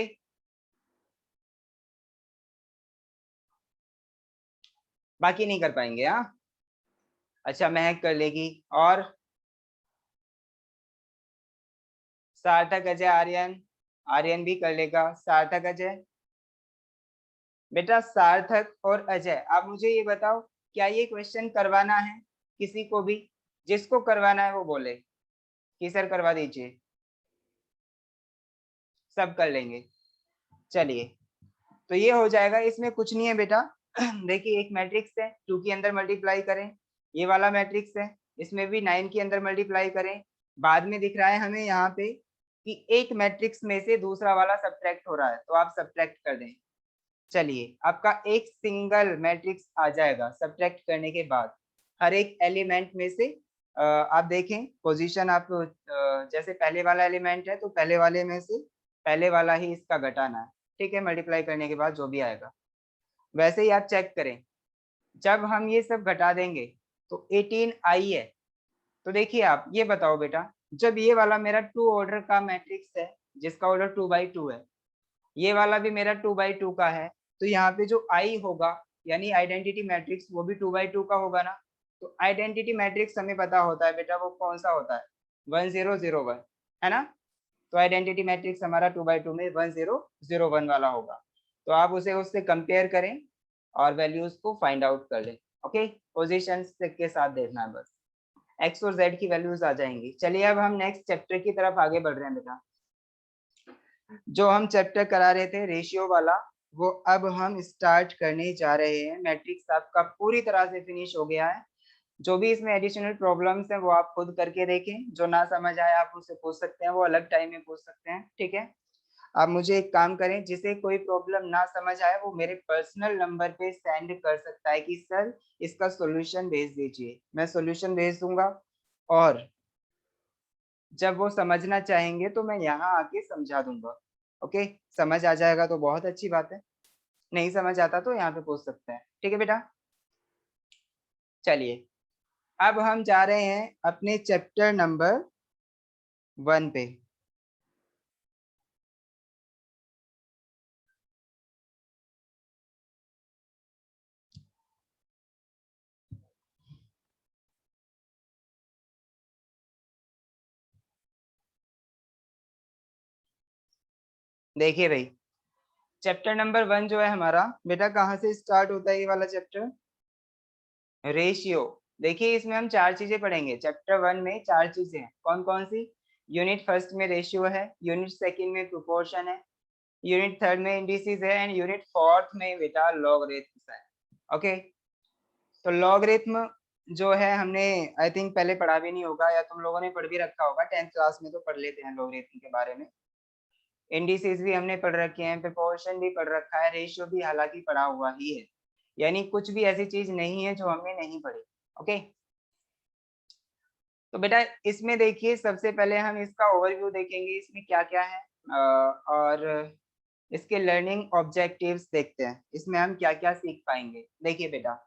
बाकी नहीं कर पाएंगे। हाँ अच्छा, महक कर लेगी, और सार्थक, अजय, आर्यन, आर्यन भी कर लेगा। सार्थक, अजय, बेटा सार्थक और अजय, आप मुझे ये बताओ क्या ये क्वेश्चन करवाना है किसी को भी? जिसको करवाना है वो बोले कि सर करवा दीजिए, सब कर लेंगे। चलिए, तो ये हो जाएगा, इसमें कुछ नहीं है बेटा। देखिए एक मैट्रिक्स है, 2 के अंदर मल्टीप्लाई करें, ये वाला मैट्रिक्स है, इसमें भी 9 के अंदर मल्टीप्लाई करें। बाद में दिख रहा है हमें यहाँ पे कि एक मैट्रिक्स में से दूसरा वाला सब्ट्रैक्ट हो रहा है, तो आप सब्ट्रैक्ट कर दें। चलिए, आपका एक सिंगल मैट्रिक्स आ जाएगा सब्ट्रैक्ट करने के बाद। हर एक एलिमेंट में से आप देखें पोजीशन, आप जैसे पहले वाला एलिमेंट है तो पहले वाले में से पहले वाला ही इसका घटाना है। ठीक है, मल्टीप्लाई करने के बाद जो भी आएगा। वैसे ही आप चेक करें, जब हम ये सब घटा देंगे तो 18 आई है। तो देखिए आप ये बताओ बेटा, जब ये वाला मेरा 2 ऑर्डर का मैट्रिक्स है जिसका ऑर्डर 2/2 है, ये वाला भी मेरा 2/2 का है, तो यहाँ पे जो आई होगा यानी आइडेंटिटी मैट्रिक्स वो भी 2/2 का होगा ना। तो आइडेंटिटी मैट्रिक्स हमें पता होता है बेटा, वो कौन सा होता है? 1001 है ना। तो आइडेंटिटी मैट्रिक्स हमारा 2/2 में 1001 वाला होगा। तो आप उसे उससे कंपेयर करें और वैल्यूज को फाइंड आउट कर लें। ओके, पोजीशन के साथ देखना है बस, एक्स और जेड की वैल्यूज आ जाएंगी। चलिए अब हम नेक्स्ट चैप्टर की तरफ आगे बढ़ रहे हैं बेटा। जो हम चैप्टर करा रहे थे रेशियो वाला, वो अब हम स्टार्ट करने जा रहे हैं। मैट्रिक्स आपका पूरी तरह से फिनिश हो गया है। जो भी इसमें एडिशनल प्रॉब्लम्स हैं वो आप खुद करके देखें, जो ना समझ आए आप मुझसे पूछ सकते हैं, वो अलग टाइम में पूछ सकते हैं। ठीक है, आप मुझे एक काम करें, जिसे कोई प्रॉब्लम ना समझ आए वो मेरे पर्सनल नंबर पे सेंड कर सकता है कि सर इसका सॉल्यूशन भेज दीजिए, मैं सॉल्यूशन भेज दूंगा। और जब वो समझना चाहेंगे तो मैं यहाँ आके समझा दूंगा। ओके, समझ आ जाएगा तो बहुत अच्छी बात है, नहीं समझ आता तो यहाँ पे पूछ सकते हैं। ठीक है बेटा, चलिए अब हम जा रहे हैं अपने चैप्टर नंबर 1 पे। देखिए भाई, चैप्टर नंबर 1 जो है हमारा बेटा, कहाँ से स्टार्ट होता है ये वाला चैप्टर? रेशियो। देखिए इसमें हम 4 चीजें पढ़ेंगे। चैप्टर 1 में 4 चीजें हैं, कौन कौन सी? यूनिट फर्स्ट में रेशियो है, यूनिट सेकंड में प्रोपोर्शन है, यूनिट थर्ड में इंडिसेस है, एंड यूनिट फोर्थ में बेटा लॉगरिथम्स है। ओके, तो लॉगरिथम जो है हमने आई थिंक पहले पढ़ा भी नहीं होगा, या तुम लोगों ने पढ़ भी रखा होगा, 10th क्लास में तो पढ़ लेते हैं लॉगरिथम के बारे में। इंडिसेस भी हमने पढ़ रखे हैं, प्रोपोर्शन भी पढ़ रखा है, रेशियो भी हालांकि पढ़ा हुआ ही है, यानी कुछ भी ऐसी चीज नहीं है जो हमने नहीं पढ़ी। ओके, तो बेटा इसमें देखिए सबसे पहले हम इसका ओवरव्यू देखेंगे, इसमें क्या क्या है और इसके लर्निंग ऑब्जेक्टिव्स देखते हैं, इसमें हम क्या क्या सीख पाएंगे। देखिए बेटा,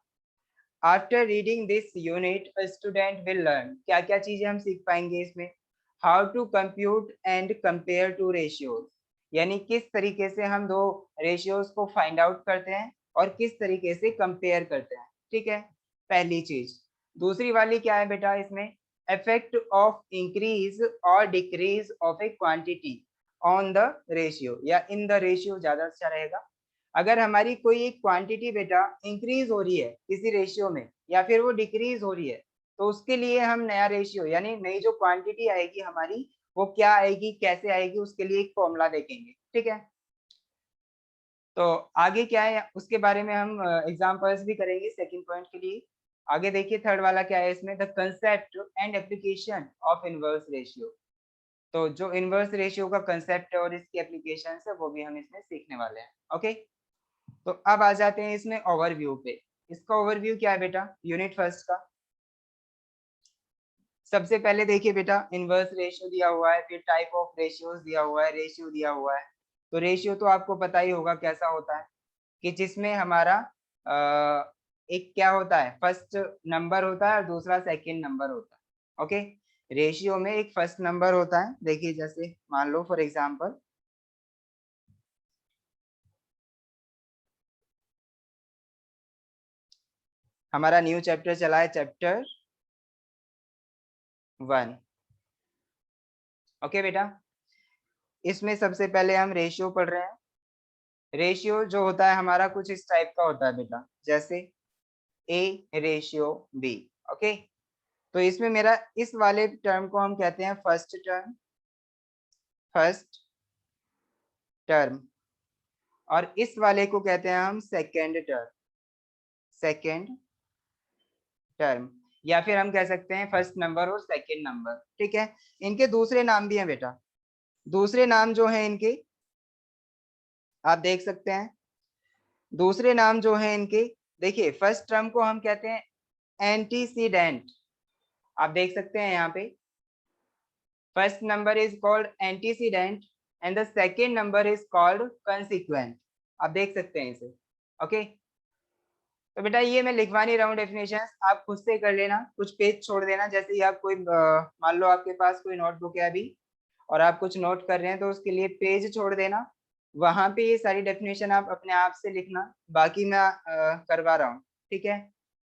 after reading this unit a student will learn, क्या क्या चीजें हम सीख पाएंगे इसमें। How to compute and compare two ratios, यानी किस तरीके से हम दो रेशियोज को फाइंड आउट करते हैं और किस तरीके से कंपेयर करते हैं। ठीक है, पहली चीज। दूसरी वाली क्या है बेटा इसमें, इफेक्ट ऑफ इंक्रीज और decrease of A quantity on the ratio, या इन द रेशियो ज्यादा अच्छा रहेगा। अगर हमारी कोई एक क्वांटिटी बेटा इंक्रीज हो रही है किसी रेशियो में, या फिर वो डिक्रीज हो रही है, तो उसके लिए हम नया रेशियो यानी नई जो क्वांटिटी आएगी हमारी, वो क्या आएगी, कैसे आएगी, उसके लिए एक फॉर्मूला देखेंगे। ठीक है, तो आगे क्या है उसके बारे में हम एग्जांपल्स भी करेंगे सेकंड पॉइंट के लिए। आगे देखिए थर्ड वाला क्या है इसमें, the concept and application of inverse ratio. तो जो इनवर्स रेशियो का कंसेप्ट है और इसकी एप्लीकेशन है वो भी हम इसमें सीखने वाले हैं। ओके, तो अब आ जाते हैं इसमें ओवरव्यू पे। इसका ओवरव्यू क्या है बेटा, यूनिट फर्स्ट का। सबसे पहले देखिए बेटा, इनवर्स रेशियो दिया हुआ है, फिर टाइप ऑफ रेशियोज दिया हुआ है, रेशियो दिया हुआ है। तो रेशियो तो आपको पता ही होगा कैसा होता है, कि जिसमें हमारा एक क्या होता है, फर्स्ट नंबर होता है और दूसरा सेकंड नंबर होता है। ओके, रेशियो में एक फर्स्ट नंबर होता है, देखिए जैसे मान लो फॉर एग्जांपल हमारा न्यू चैप्टर चला है, चैप्टर 1। ओके बेटा, इसमें सबसे पहले हम रेशियो पढ़ रहे हैं। रेशियो जो होता है हमारा कुछ इस टाइप का होता है बेटा, जैसे ए रेशियो बी। ओके, तो इसमें मेरा इस वाले टर्म को हम कहते हैं फर्स्ट टर्म, फर्स्ट टर्म, और इस वाले को कहते हैं हम सेकेंड टर्म, सेकेंड टर्म, या फिर हम कह सकते हैं फर्स्ट नंबर और सेकेंड नंबर। ठीक है, इनके दूसरे नाम भी हैं बेटा, दूसरे नाम जो हैं इनके आप देख सकते हैं। दूसरे नाम जो हैं इनके, देखिए फर्स्ट टर्म को हम कहते हैं एंटीसीडेंट, आप देख सकते हैं यहाँ पे, first number is called antecedent and the second number is called consequent, आप देख सकते हैं इसे। ओके, तो बेटा ये मैं लिखवा नहीं रहा हूँ डेफिनेशन, आप खुद से कर लेना, कुछ पेज छोड़ देना, जैसे ही आप कोई मान लो आपके पास कोई नोटबुक है अभी और आप कुछ नोट कर रहे हैं, तो उसके लिए पेज छोड़ देना, वहां पे ये सारी डेफिनेशन आप अपने आप से लिखना, बाकी मैं करवा रहा हूँ। ठीक है,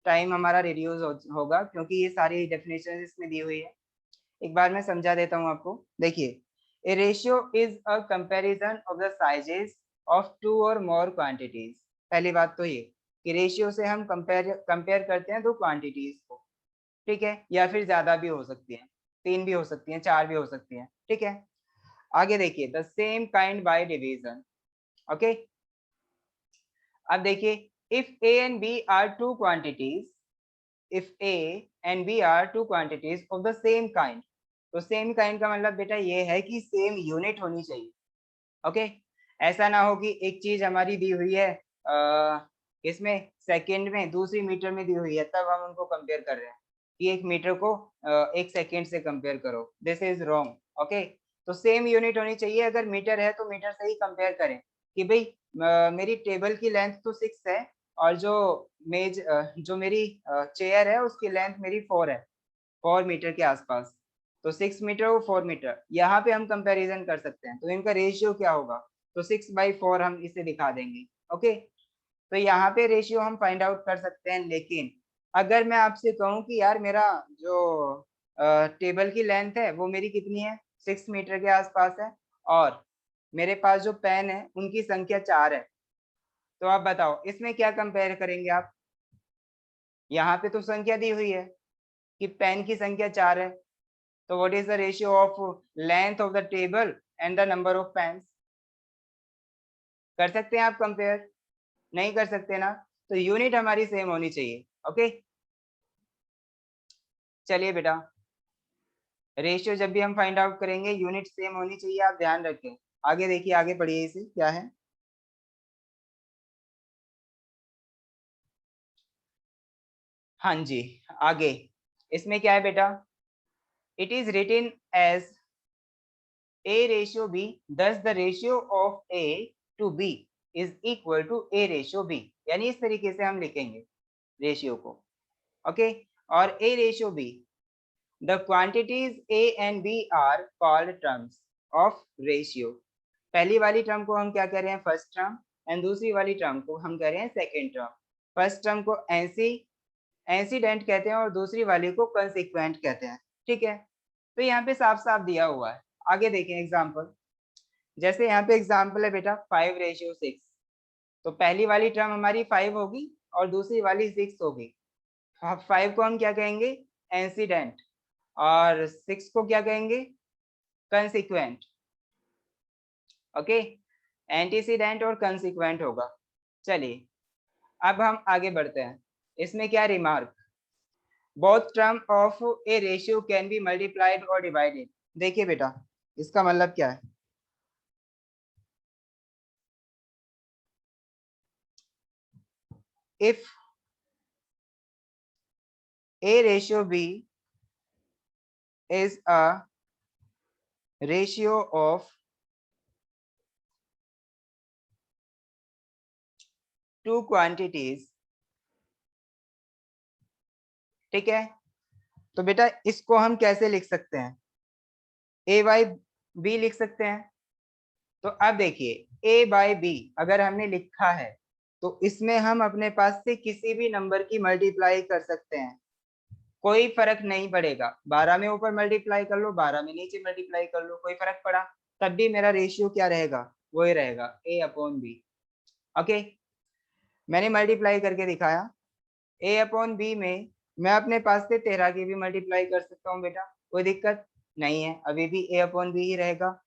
टाइम हमारा रिड्यूस होगा क्योंकि ये सारी डेफिनेशन इसमें दी हुई है। एक बार मैं समझा देता हूँ आपको, देखिए a ratio is a comparison of the sizes of two और मोर क्वांटिटीज। पहली बात तो ये कि रेशियो से हम कंपेयर करते हैं दो क्वांटिटीज को। ठीक है, या फिर ज्यादा भी हो सकती है, 3 भी हो सकती हैं, 4 भी हो सकती हैं। ठीक है, आगे देखिए the same kind by division. Okay, अब देखिए if A and B are two quantities, if A and B are two quantities of the same kind, तो सेम काइंड का मतलब बेटा ये है कि सेम यूनिट होनी चाहिए। ओके, ऐसा ना हो कि एक चीज हमारी दी हुई है इसमें सेकंड में, दूसरी मीटर में दी हुई है, तब हम उनको कंपेयर कर रहे हैं कि एक मीटर को एक सेकंड से कंपेयर करो, दिस इज रॉन्ग। ओके, तो सेम यूनिट होनी चाहिए, अगर मीटर है तो मीटर से ही कंपेयर करें कि भाई मेरी टेबल की लेंथ तो 6 है और जो मेरी चेयर है उसकी लेंथ मेरी 4 है, 4 मीटर के आसपास, तो 6 मीटर और 4 मीटर, यहाँ पे हम कंपैरिजन कर सकते हैं, तो इनका रेशियो क्या होगा, तो 6/4 हम इसे दिखा देंगे। ओके, तो यहाँ पे रेशियो हम फाइंड आउट कर सकते हैं, लेकिन अगर मैं आपसे कहूँ कि यार मेरा जो टेबल की लेंथ है वो मेरी कितनी है, 6 मीटर के आसपास है, और मेरे पास जो पेन है उनकी संख्या 4 है, तो आप बताओ इसमें क्या कंपेयर करेंगे आप। यहाँ पे तो संख्या दी हुई है कि पेन की संख्या 4 है, तो what is the ratio of length of the table and the number of pens. कर सकते हैं आप कंपेयर, नहीं कर सकते ना, तो यूनिट हमारी सेम होनी चाहिए। ओके, चलिए बेटा, रेशियो जब भी हम फाइंड आउट करेंगे यूनिट सेम होनी चाहिए, आप ध्यान रखें। आगे देखिए, आगे पढ़िए, इसे क्या है। हाँ जी, आगे इसमें क्या है बेटा, it is written as A ratio B, thus the ratio of A to B is equal to A ratio B। यानी इस तरीके से हम लिखेंगे रेशियो को, ओके। और A ratio B, the quantities A and B are called terms of ratio। पहली वाली टर्म को हम क्या कह रहे हैं, फर्स्ट टर्म, एंड दूसरी वाली टर्म को हम कह रहे हैं सेकेंड टर्म। फर्स्ट टर्म को एंसीडेंट कहते हैं और दूसरी वाली को कंसिक्वेंट कहते हैं, ठीक है। तो यहाँ पे साफ साफ दिया हुआ है, आगे देखें एग्जाम्पल। जैसे यहाँ पे एग्जाम्पल है बेटा 5:6, तो पहली वाली टर्म हमारी 5 होगी और दूसरी वाली 6 होगी। 5 को हम क्या कहेंगे, एंसीडेंट, और 6 को क्या कहेंगे, कंसिक्वेंट, ओके। एंटीसीडेंट और कंसिक्वेंट होगा। चलिए अब हम आगे बढ़ते हैं। इसमें क्या remark, both term of A ratio can be multiplied और डिवाइडेड। देखिए बेटा, इसका मतलब क्या है, if A ratio B is a ratio of two quantities, ठीक है, तो बेटा इसको हम कैसे लिख सकते हैं, A by B लिख सकते हैं। तो अब देखिए A by B अगर हमने लिखा है तो इसमें हम अपने पास से किसी भी नंबर की मल्टीप्लाई कर सकते हैं, कोई फर्क नहीं पड़ेगा। 12 में ऊपर मल्टीप्लाई कर लो, 12 में नीचे मल्टीप्लाई कर लो, कोई फर्क पड़ा तब भी मेरा रेशियो क्या रहेगा, वही रहेगा A/B, ओके। मैंने मल्टीप्लाई करके दिखाया, A/B में मैं अपने पास से 13 की भी मल्टीप्लाई कर सकता हूँ बेटा, कोई दिक्कत नहीं है, अभी भी A/B ही रहेगा।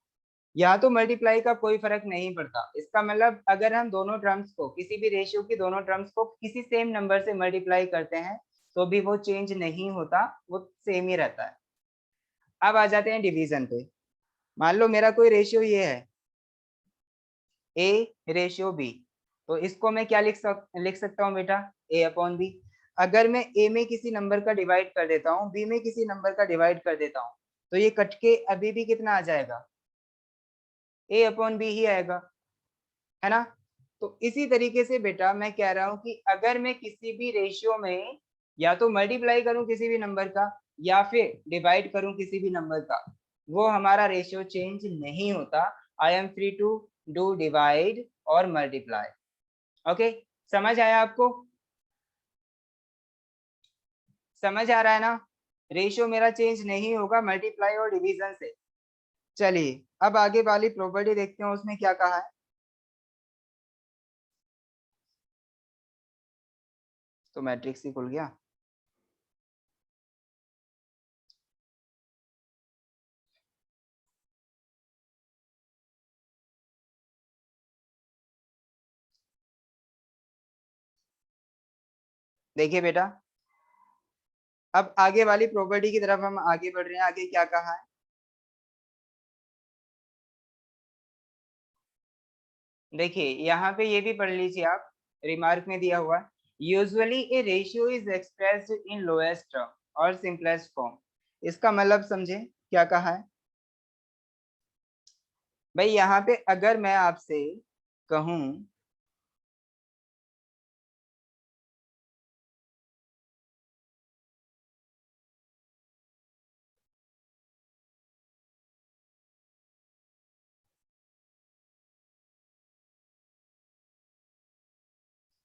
यहाँ तो मल्टीप्लाई का कोई फर्क नहीं पड़ता। इसका मतलब अगर हम दोनों टर्म्स को, किसी भी रेशियो की दोनों टर्म्स को किसी सेम नंबर से मल्टीप्लाई करते हैं तो भी वो चेंज नहीं होता, वो सेम ही रहता है। अब आ जाते हैं डिवीजन पे। मान लो मेरा कोई रेशियो ये है A/B, तो इसको मैं क्या लिख सकता हूँ बेटा, A/B। अगर मैं A में किसी नंबर का डिवाइड कर देता हूँ, B में किसी नंबर का डिवाइड कर देता हूँ, तो ये कट के अभी भी कितना आ जाएगा, A/B ही आएगा, है ना। तो इसी तरीके से बेटा मैं कह रहा हूं कि अगर मैं किसी भी रेशियो में या तो मल्टीप्लाई करूं किसी भी नंबर का या फिर डिवाइड करूं किसी भी नंबर का, वो हमारा रेशियो चेंज नहीं होता। I am free to do divide और मल्टीप्लाई, ओके। समझ आया आपको, समझ आ रहा है ना, रेशियो मेरा चेंज नहीं होगा मल्टीप्लाई और डिवीजन से। चलिए अब आगे वाली प्रॉपर्टी देखते हैं, उसमें क्या कहा है। तो मैट्रिक्स ही खुल गया। देखिए बेटा, अब आगे वाली प्रॉपर्टी की तरफ हम आगे बढ़ रहे हैं। आगे क्या कहा है, देखिए यहाँ पे ये भी पढ़ लीजिए आप, रिमार्क में दिया हुआ, usually A ratio is expressed in lowest term और सिंपलेस्ट फॉर्म। इसका मतलब समझे क्या कहा है भाई। यहाँ पे अगर मैं आपसे कहूं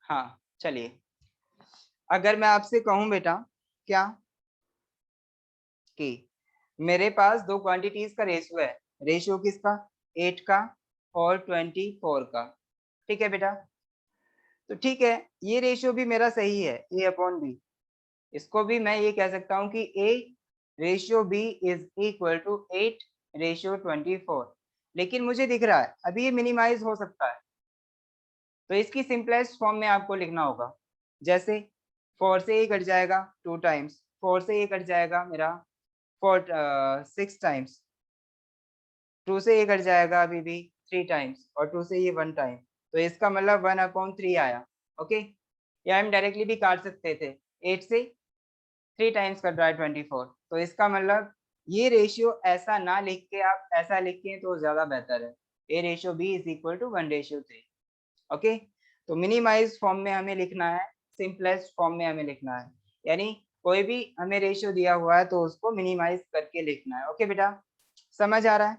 हाँ, चलिए अगर मैं आपसे कहूं बेटा क्या, कि मेरे पास दो क्वांटिटीज का रेशियो है, रेशियो किसका, 8 का और 24 का, ठीक है बेटा। तो ठीक है, ये रेशियो भी मेरा सही है A/B। इसको भी मैं ये कह सकता हूँ कि A/B इज इक्वल टू 8/24। लेकिन मुझे दिख रहा है अभी ये मिनिमाइज हो सकता है, तो इसकी सिंपलेस्ट फॉर्म में आपको लिखना होगा। जैसे 4 से ये कट जाएगा 2 टाइम्स, 4 से ये कट जाएगा मेरा 6 टाइम्स, 2 से ये कट जाएगा अभी भी 3 टाइम्स, और 2 से ये 1 टाइम, तो इसका मतलब 1/3 आया। ओके, या हम डायरेक्टली भी काट सकते थे, 8 से 3 टाइम्स कट रहा है 24, तो इसका मतलब ये रेशियो ऐसा ना लिख के आप ऐसा लिखें तो ज्यादा बेहतर है, A/B = 1/3। ओके, तो मिनिमाइज फॉर्म में हमें लिखना है, सिंपलेस्ट फॉर्म में हमें लिखना है, यानी कोई भी हमें रेशियो दिया हुआ है तो उसको मिनिमाइज करके लिखना है। ओके बेटा, समझ आ रहा है?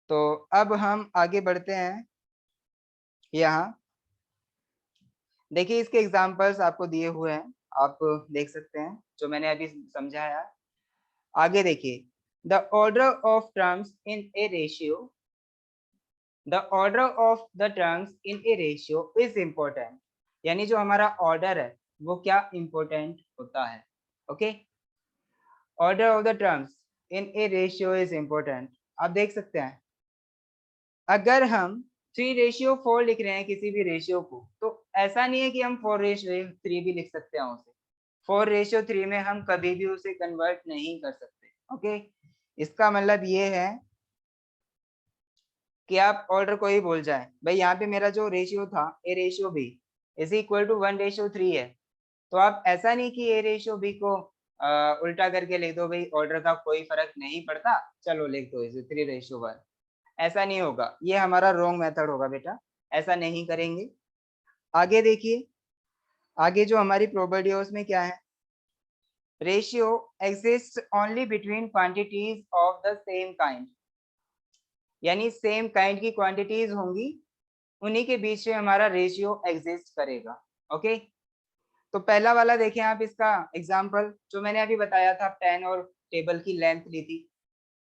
तो अब हम आगे बढ़ते हैं। यहाँ देखिए इसके एग्जांपल्स आपको दिए हुए हैं, आप देख सकते हैं जो मैंने अभी समझाया। आगे देखिए, the order of terms in A ratio, the order of the terms in A ratio is important, यानी जो हमारा ऑर्डर है वो क्या इम्पोर्टेंट होता है। Okay, order of the terms in A ratio is important. आप देख सकते हैं अगर हम 3/4 लिख रहे हैं किसी भी रेशियो को, तो ऐसा नहीं है कि हम 4/3 भी लिख सकते हैं उसे, 4/3 में हम कभी भी उसे कन्वर्ट नहीं कर सकते। ओके, इसका मतलब ये है कि आप ऑर्डर को ही बोल जाए, भाई यहाँ पे मेरा जो रेशियो था A/B = 1/3 है, तो आप ऐसा नहीं कि A/B को उल्टा करके लिख दो, भाई ऑर्डर का कोई फर्क नहीं पड़ता, चलो लिख दो इसे 3/1। ऐसा नहीं होगा, ये हमारा रॉन्ग मेथड होगा बेटा, ऐसा नहीं करेंगे। आगे देखिए, आगे जो हमारी प्रोबेबिलिटी है उसमें क्या है, ratio exist only between quantities of the same kind, यानी सेम काइंड की क्वांटिटीज होंगी, उन्हीं के बीच में हमारा रेशियो एग्जिस्ट करेगा। ओके, तो पहला वाला देखें आप, इसका एग्जांपल जो मैंने अभी बताया था, पेन और टेबल की लेंथ ली थी,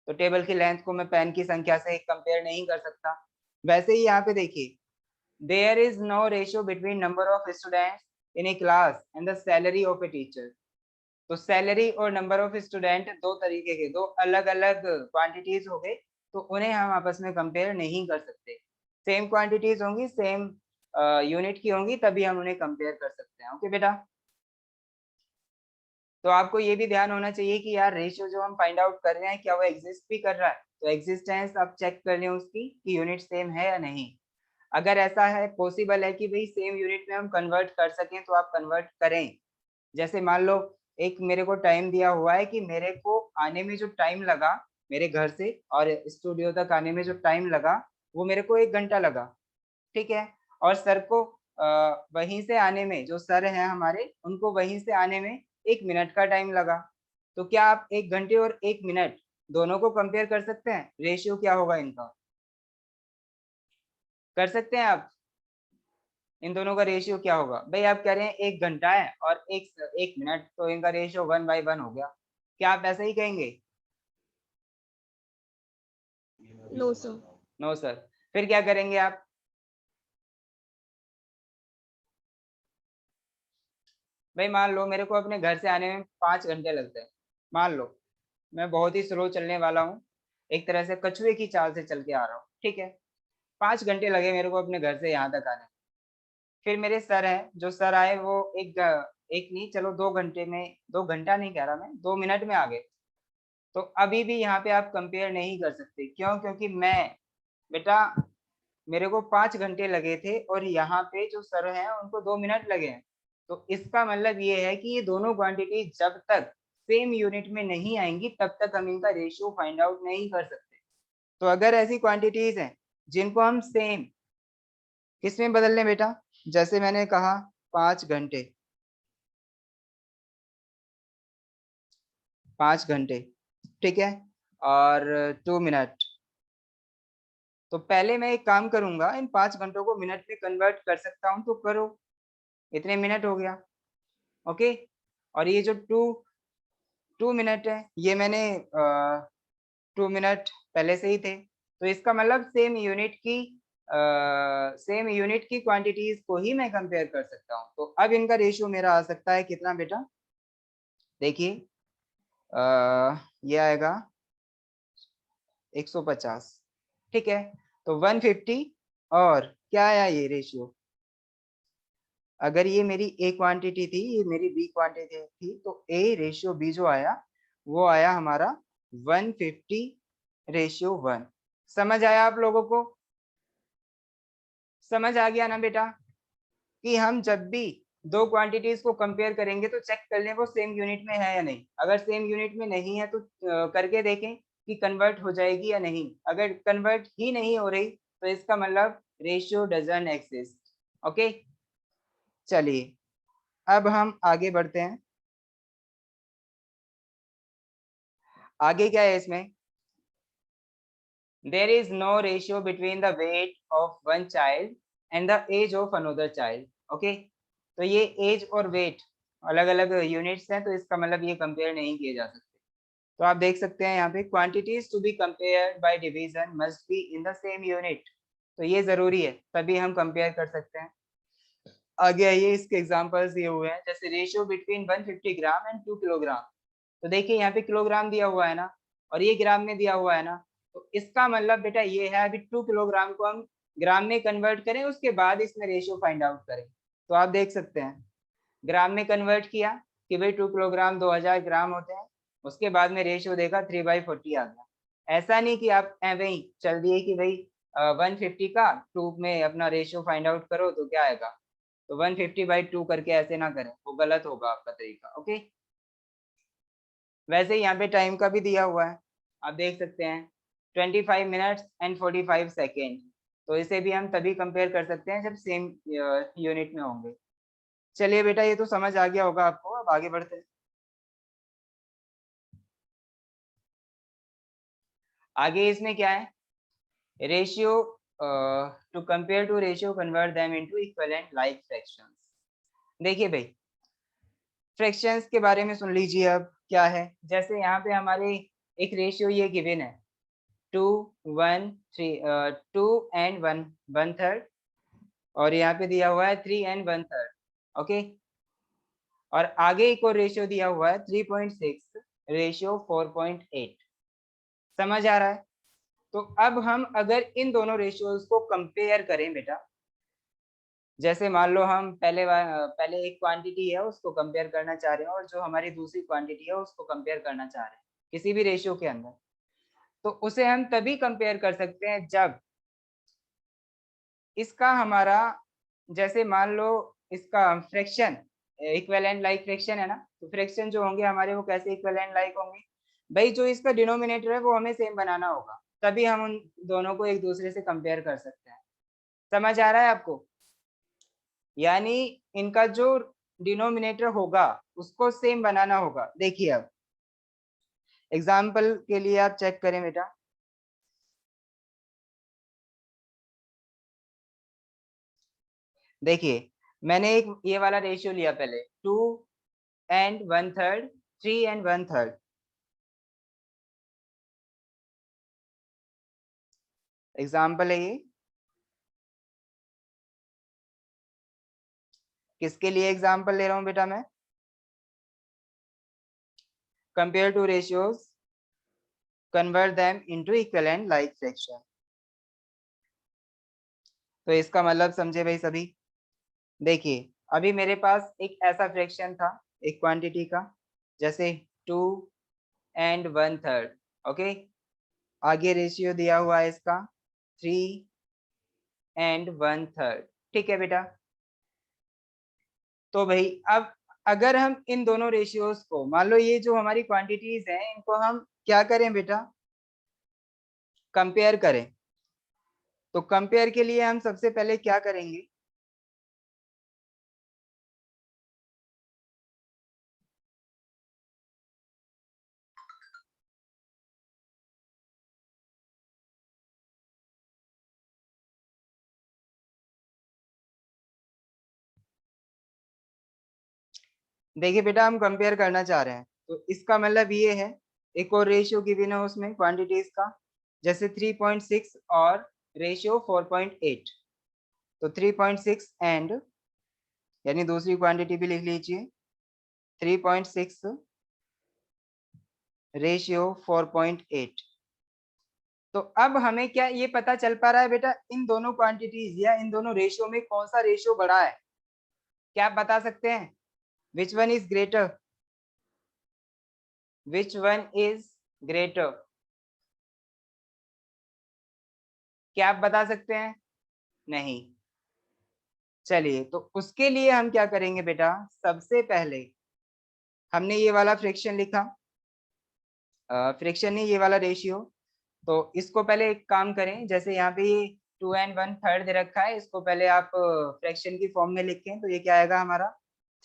तो टेबल की लेंथ को मैं पेन की संख्या से कंपेयर नहीं कर सकता। वैसे ही यहाँ पे देखिए, there is no ratio between number of students in a class and the salary of a teacher. तो सैलरी और नंबर ऑफ स्टूडेंट दो तरीके के, दो अलग अलग क्वांटिटीज हो गए, तो उन्हें हम आपस में कंपेयर नहीं कर सकते। सेम क्वांटिटीज होंगी, सेम यूनिट की होंगी, तभी हम उन्हें कंपेयर कर सकते हैं। ओके बेटा, तो आपको ये भी ध्यान होना चाहिए कि यार रेशियो जो हम फाइंड आउट कर रहे हैं क्या वो एग्जिस्ट भी कर रहा है, तो एग्जिस्टेंस आप चेक कर लें उसकी कि यूनिट सेम है या नहीं। अगर ऐसा है, पॉसिबल है कि भाई सेम यूनिट में हम कन्वर्ट कर सकें, तो आप कन्वर्ट करें। जैसे मान लो एक मेरे को टाइम दिया हुआ है कि मेरे को आने में जो टाइम लगा मेरे घर से और स्टूडियो तक आने में जो टाइम लगा वो मेरे को 1 घंटा लगा, ठीक है, और सर को वहीं से आने में, जो सर हैं हमारे, उनको वहीं से आने में 1 मिनट का टाइम लगा। तो क्या आप 1 घंटे और 1 मिनट दोनों को कंपेयर कर सकते हैं? रेशियो क्या होगा इनका, कर सकते हैं आप? इन दोनों का रेशियो क्या होगा? भाई आप कह रहे हैं 1 घंटा है और 1 मिनट, तो इनका रेशियो 1/1 हो गया, क्या आप ऐसा ही कहेंगे? No sir. नो सर, फिर क्या करेंगे आप? भाई मान लो मेरे को अपने घर से आने में 5 घंटे लगते हैं, मान लो मैं बहुत ही स्लो चलने वाला हूँ, एक तरह से कछुए की चाल से चल के आ रहा हूँ, ठीक है, 5 घंटे लगे मेरे को अपने घर से यहाँ तक आने। फिर मेरे सर हैं, जो सर आए वो एक नहीं, चलो 2 घंटे में, 2 घंटा नहीं कह रहा मैं, 2 मिनट में आ गए। तो अभी भी यहाँ पे आप कंपेयर नहीं कर सकते, क्यों? क्योंकि मैं बेटा, मेरे को 5 घंटे लगे थे और यहाँ पे जो सर हैं उनको 2 मिनट लगे हैं। तो इसका मतलब ये है कि ये दोनों क्वांटिटी जब तक सेम यूनिट में नहीं आएंगी तब तक हम इनका रेशियो फाइंड आउट नहीं कर सकते। तो अगर ऐसी क्वांटिटीज हैं जिनको हम सेम किस में बदल लें बेटा, जैसे मैंने कहा 5 घंटे, 5 घंटे, ठीक है, और 2 मिनट, तो पहले मैं एक काम करूंगा, इन 5 घंटों को मिनट में कन्वर्ट कर सकता हूं तो करो, इतने मिनट हो गया। ओके, और ये जो 2 मिनट है, ये मैंने 2 मिनट पहले से ही थे, तो इसका मतलब सेम यूनिट की क्वांटिटीज को ही मैं कंपेयर कर सकता हूँ। तो अब इनका रेशियो मेरा आ सकता है कितना बेटा, देखिए ये आएगा 150, ठीक है, तो 150 और क्या आया ये रेशियो अगर ये मेरी ए क्वांटिटी थी, ये मेरी बी क्वांटिटी थी, तो ए रेशियो बी जो आया वो आया हमारा 150:1। समझ आया आप लोगों को? समझ आ गया ना बेटा कि हम जब भी दो क्वांटिटीज को कंपेयर करेंगे तो चेक कर लें वो सेम यूनिट में है या नहीं। अगर सेम यूनिट में नहीं है तो करके देखें कि कन्वर्ट हो जाएगी या नहीं। अगर कन्वर्ट ही नहीं हो रही तो इसका मतलब रेशियो डजंट एक्सिस्ट। ओके, चलिए अब हम आगे बढ़ते हैं। आगे क्या है इसमें? There is no ratio between the weight of one child and the age of another child. Okay, तो ये एज और वेट अलग अलग यूनिट्स हैं, तो इसका मतलब ये कंपेयर नहीं किए जा सकते। तो आप देख सकते हैं यहाँ पे quantities to be compared by division must be in the same unit. तो ये जरूरी है, तभी हम कंपेयर कर सकते हैं। आगे आइए, इसके एग्जांपल्स दिए हुए हैं, जैसे ratio between 150 gram and 2 kilogram. तो देखिए यहाँ पे किलोग्राम दिया हुआ है ना, और ये ग्राम में दिया हुआ है ना, तो इसका मतलब बेटा ये है अभी 2 किलोग्राम को हम ग्राम में कन्वर्ट करें, उसके बाद इसमें रेशियो फाइंड आउट करें। तो आप देख सकते हैं ग्राम में कन्वर्ट किया कि भाई 2 किलोग्राम 2000 ग्राम होते हैं, उसके बाद में रेशियो देखा 3/40 आ गया। ऐसा नहीं कि आप वही चल दिए कि भाई 150 का 2 में अपना रेशियो फाइंड आउट करो तो क्या आएगा। तो 150/2 करके ऐसे ना करें, वो गलत होगा आपका तरीका। ओके, वैसे यहाँ पे टाइम का भी दिया हुआ है, आप देख सकते हैं 25 मिनट्स एंड 45 सेकेंड। तो इसे भी हम तभी कंपेयर कर सकते हैं जब सेम यूनिट में होंगे। चलिए बेटा, ये तो समझ आ गया होगा आपको। अब आगे बढ़ते हैं। आगे इसमें क्या है? Ratio to compare two ratio convert them into equivalent like fractions. देखिए भाई, फ्रैक्शंस के बारे में सुन लीजिए। अब क्या है, जैसे यहाँ पे हमारे एक रेशियो ये गिवन है 2 1 3 2 एंड 1/3, और यहाँ पे दिया हुआ है 3 एंड 1/3। ओके, और आगे एक और रेशियो दिया हुआ है 3.6 रेशियो 4.8। समझ आ रहा है? तो अब हम अगर इन दोनों रेशियोज को कंपेयर करें बेटा, जैसे मान लो हम पहले एक क्वांटिटी है उसको कंपेयर करना चाह रहे हैं, और जो हमारी दूसरी क्वांटिटी है उसको कंपेयर करना चाह रहे हैं किसी भी रेशियो के अंदर, तो उसे हम तभी कंपेयर कर सकते हैं जब इसका हमारा, जैसे मान लो इसका फ्रैक्शन इक्विवेलेंट लाइक फ्रैक्शन है ना, तो फ्रैक्शन जो होंगे हमारे वो कैसे इक्विवेलेंट लाइक होंगे भाई, जो इसका डिनोमिनेटर है वो हमें सेम बनाना होगा, तभी हम उन दोनों को एक दूसरे से कंपेयर कर सकते हैं। समझ आ रहा है आपको? यानी इनका जो डिनोमिनेटर होगा उसको सेम बनाना होगा। देखिए अब एग्जाम्पल के लिए आप चेक करें बेटा, देखिए मैंने एक ये वाला रेशियो लिया पहले 2 एंड 1/3 3 एंड 1/3। एग्जाम्पल है ये, किसके लिए एग्जाम्पल ले रहा हूं बेटा मैं? Compare two ratios convert them into equivalent like fraction. तो इसका मतलब समझे भाई सभी? देखिए अभी मेरे पास एक ऐसा फ्रैक्शन था एक क्वांटिटी का, जैसे 2 एंड 1/3। ओके, आगे रेशियो दिया हुआ है इसका 3 एंड 1/3। ठीक है बेटा, तो भाई अब अगर हम इन दोनों रेशियोज को, मान लो ये जो हमारी क्वांटिटीज हैं इनको हम क्या करें बेटा, कंपेयर करें, तो कंपेयर के लिए हम सबसे पहले क्या करेंगे, देखिए बेटा हम कंपेयर करना चाह रहे हैं, तो इसका मतलब ये है एक और रेशियो गिवन है उसमें क्वांटिटीज का, जैसे 3.6 और रेशियो 4.8। तो 3.6 एंड, यानी दूसरी क्वांटिटी भी लिख लीजिए 3.6 रेशियो 4.8। तो अब हमें क्या ये पता चल पा रहा है बेटा इन दोनों क्वांटिटीज या इन दोनों रेशियो में कौन सा रेशियो बड़ा है? क्या आप बता सकते हैं which one is greater? Which one is greater? क्या आप बता सकते हैं? नहीं। चलिए, तो उसके लिए हम क्या करेंगे बेटा, सबसे पहले हमने ये वाला फ्रिक्शन लिखा, फ्रिक्शन नहीं, ये वाला रेशियो। तो इसको पहले एक काम करें, जैसे यहाँ पे ये 2 and 1/3 दे रखा है, इसको पहले आप फ्रैक्शन की फॉर्म में लिखें। तो ये क्या आएगा हमारा,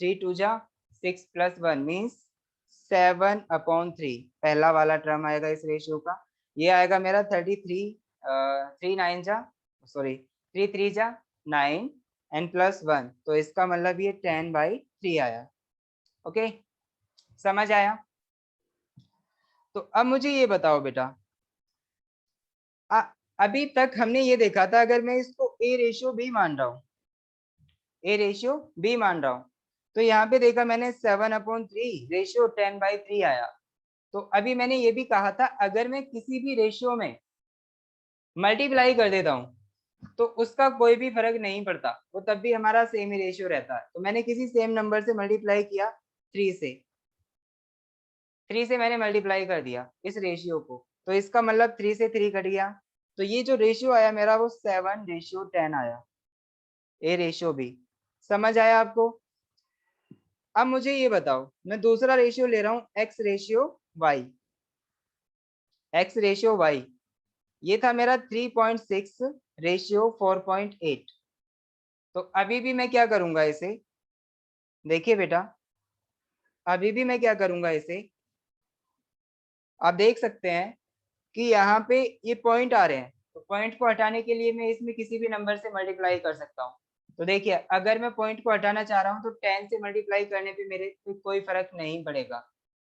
3 2 जा 6 + 1 मीन्स 7/3 पहला वाला टर्म आएगा इस रेशियो का। ये आएगा मेरा 33, 3 9 जा सॉरी 3 3 जा 9 and +1, तो इसका मतलब ये 10/3 आया। ओके, समझ आया? तो अब मुझे ये बताओ बेटा, अभी तक हमने ये देखा था, अगर मैं इसको a रेशियो b मान रहा हूँ, a रेशियो b मान रहा हूँ, तो यहाँ पे देखा मैंने 7/3 रेशियो 10/3 आया। तो अभी मैंने ये भी कहा था, अगर मैं किसी भी रेशियो में मल्टीप्लाई कर देता हूँ तो उसका कोई भी फर्क नहीं पड़ता, वो तब भी हमारा सेम ही रेशियो रहता है। तो मैंने किसी सेम नंबर से मल्टीप्लाई किया, 3 से मैंने मल्टीप्लाई कर दिया इस रेशियो को, तो इसका मतलब 3 से 3 कट गया, तो ये जो रेशियो आया मेरा वो 7/10 आया, ए रेशियो बी। समझ आया आपको? अब मुझे ये बताओ, मैं दूसरा रेशियो ले रहा हूँ x ratio y, x ratio y, ये था मेरा 3.6 रेशियो 4.8। तो अभी भी मैं क्या करूंगा इसे, देखिए बेटा, अभी भी मैं क्या करूंगा इसे, आप देख सकते हैं कि यहाँ पे ये पॉइंट आ रहे हैं, तो पॉइंट को हटाने के लिए मैं इसमें किसी भी नंबर से मल्टीप्लाई कर सकता हूँ। तो देखिए, अगर मैं पॉइंट को हटाना चाह रहा हूँ तो 10 से मल्टीप्लाई करने पे मेरे पे कोई फर्क नहीं पड़ेगा।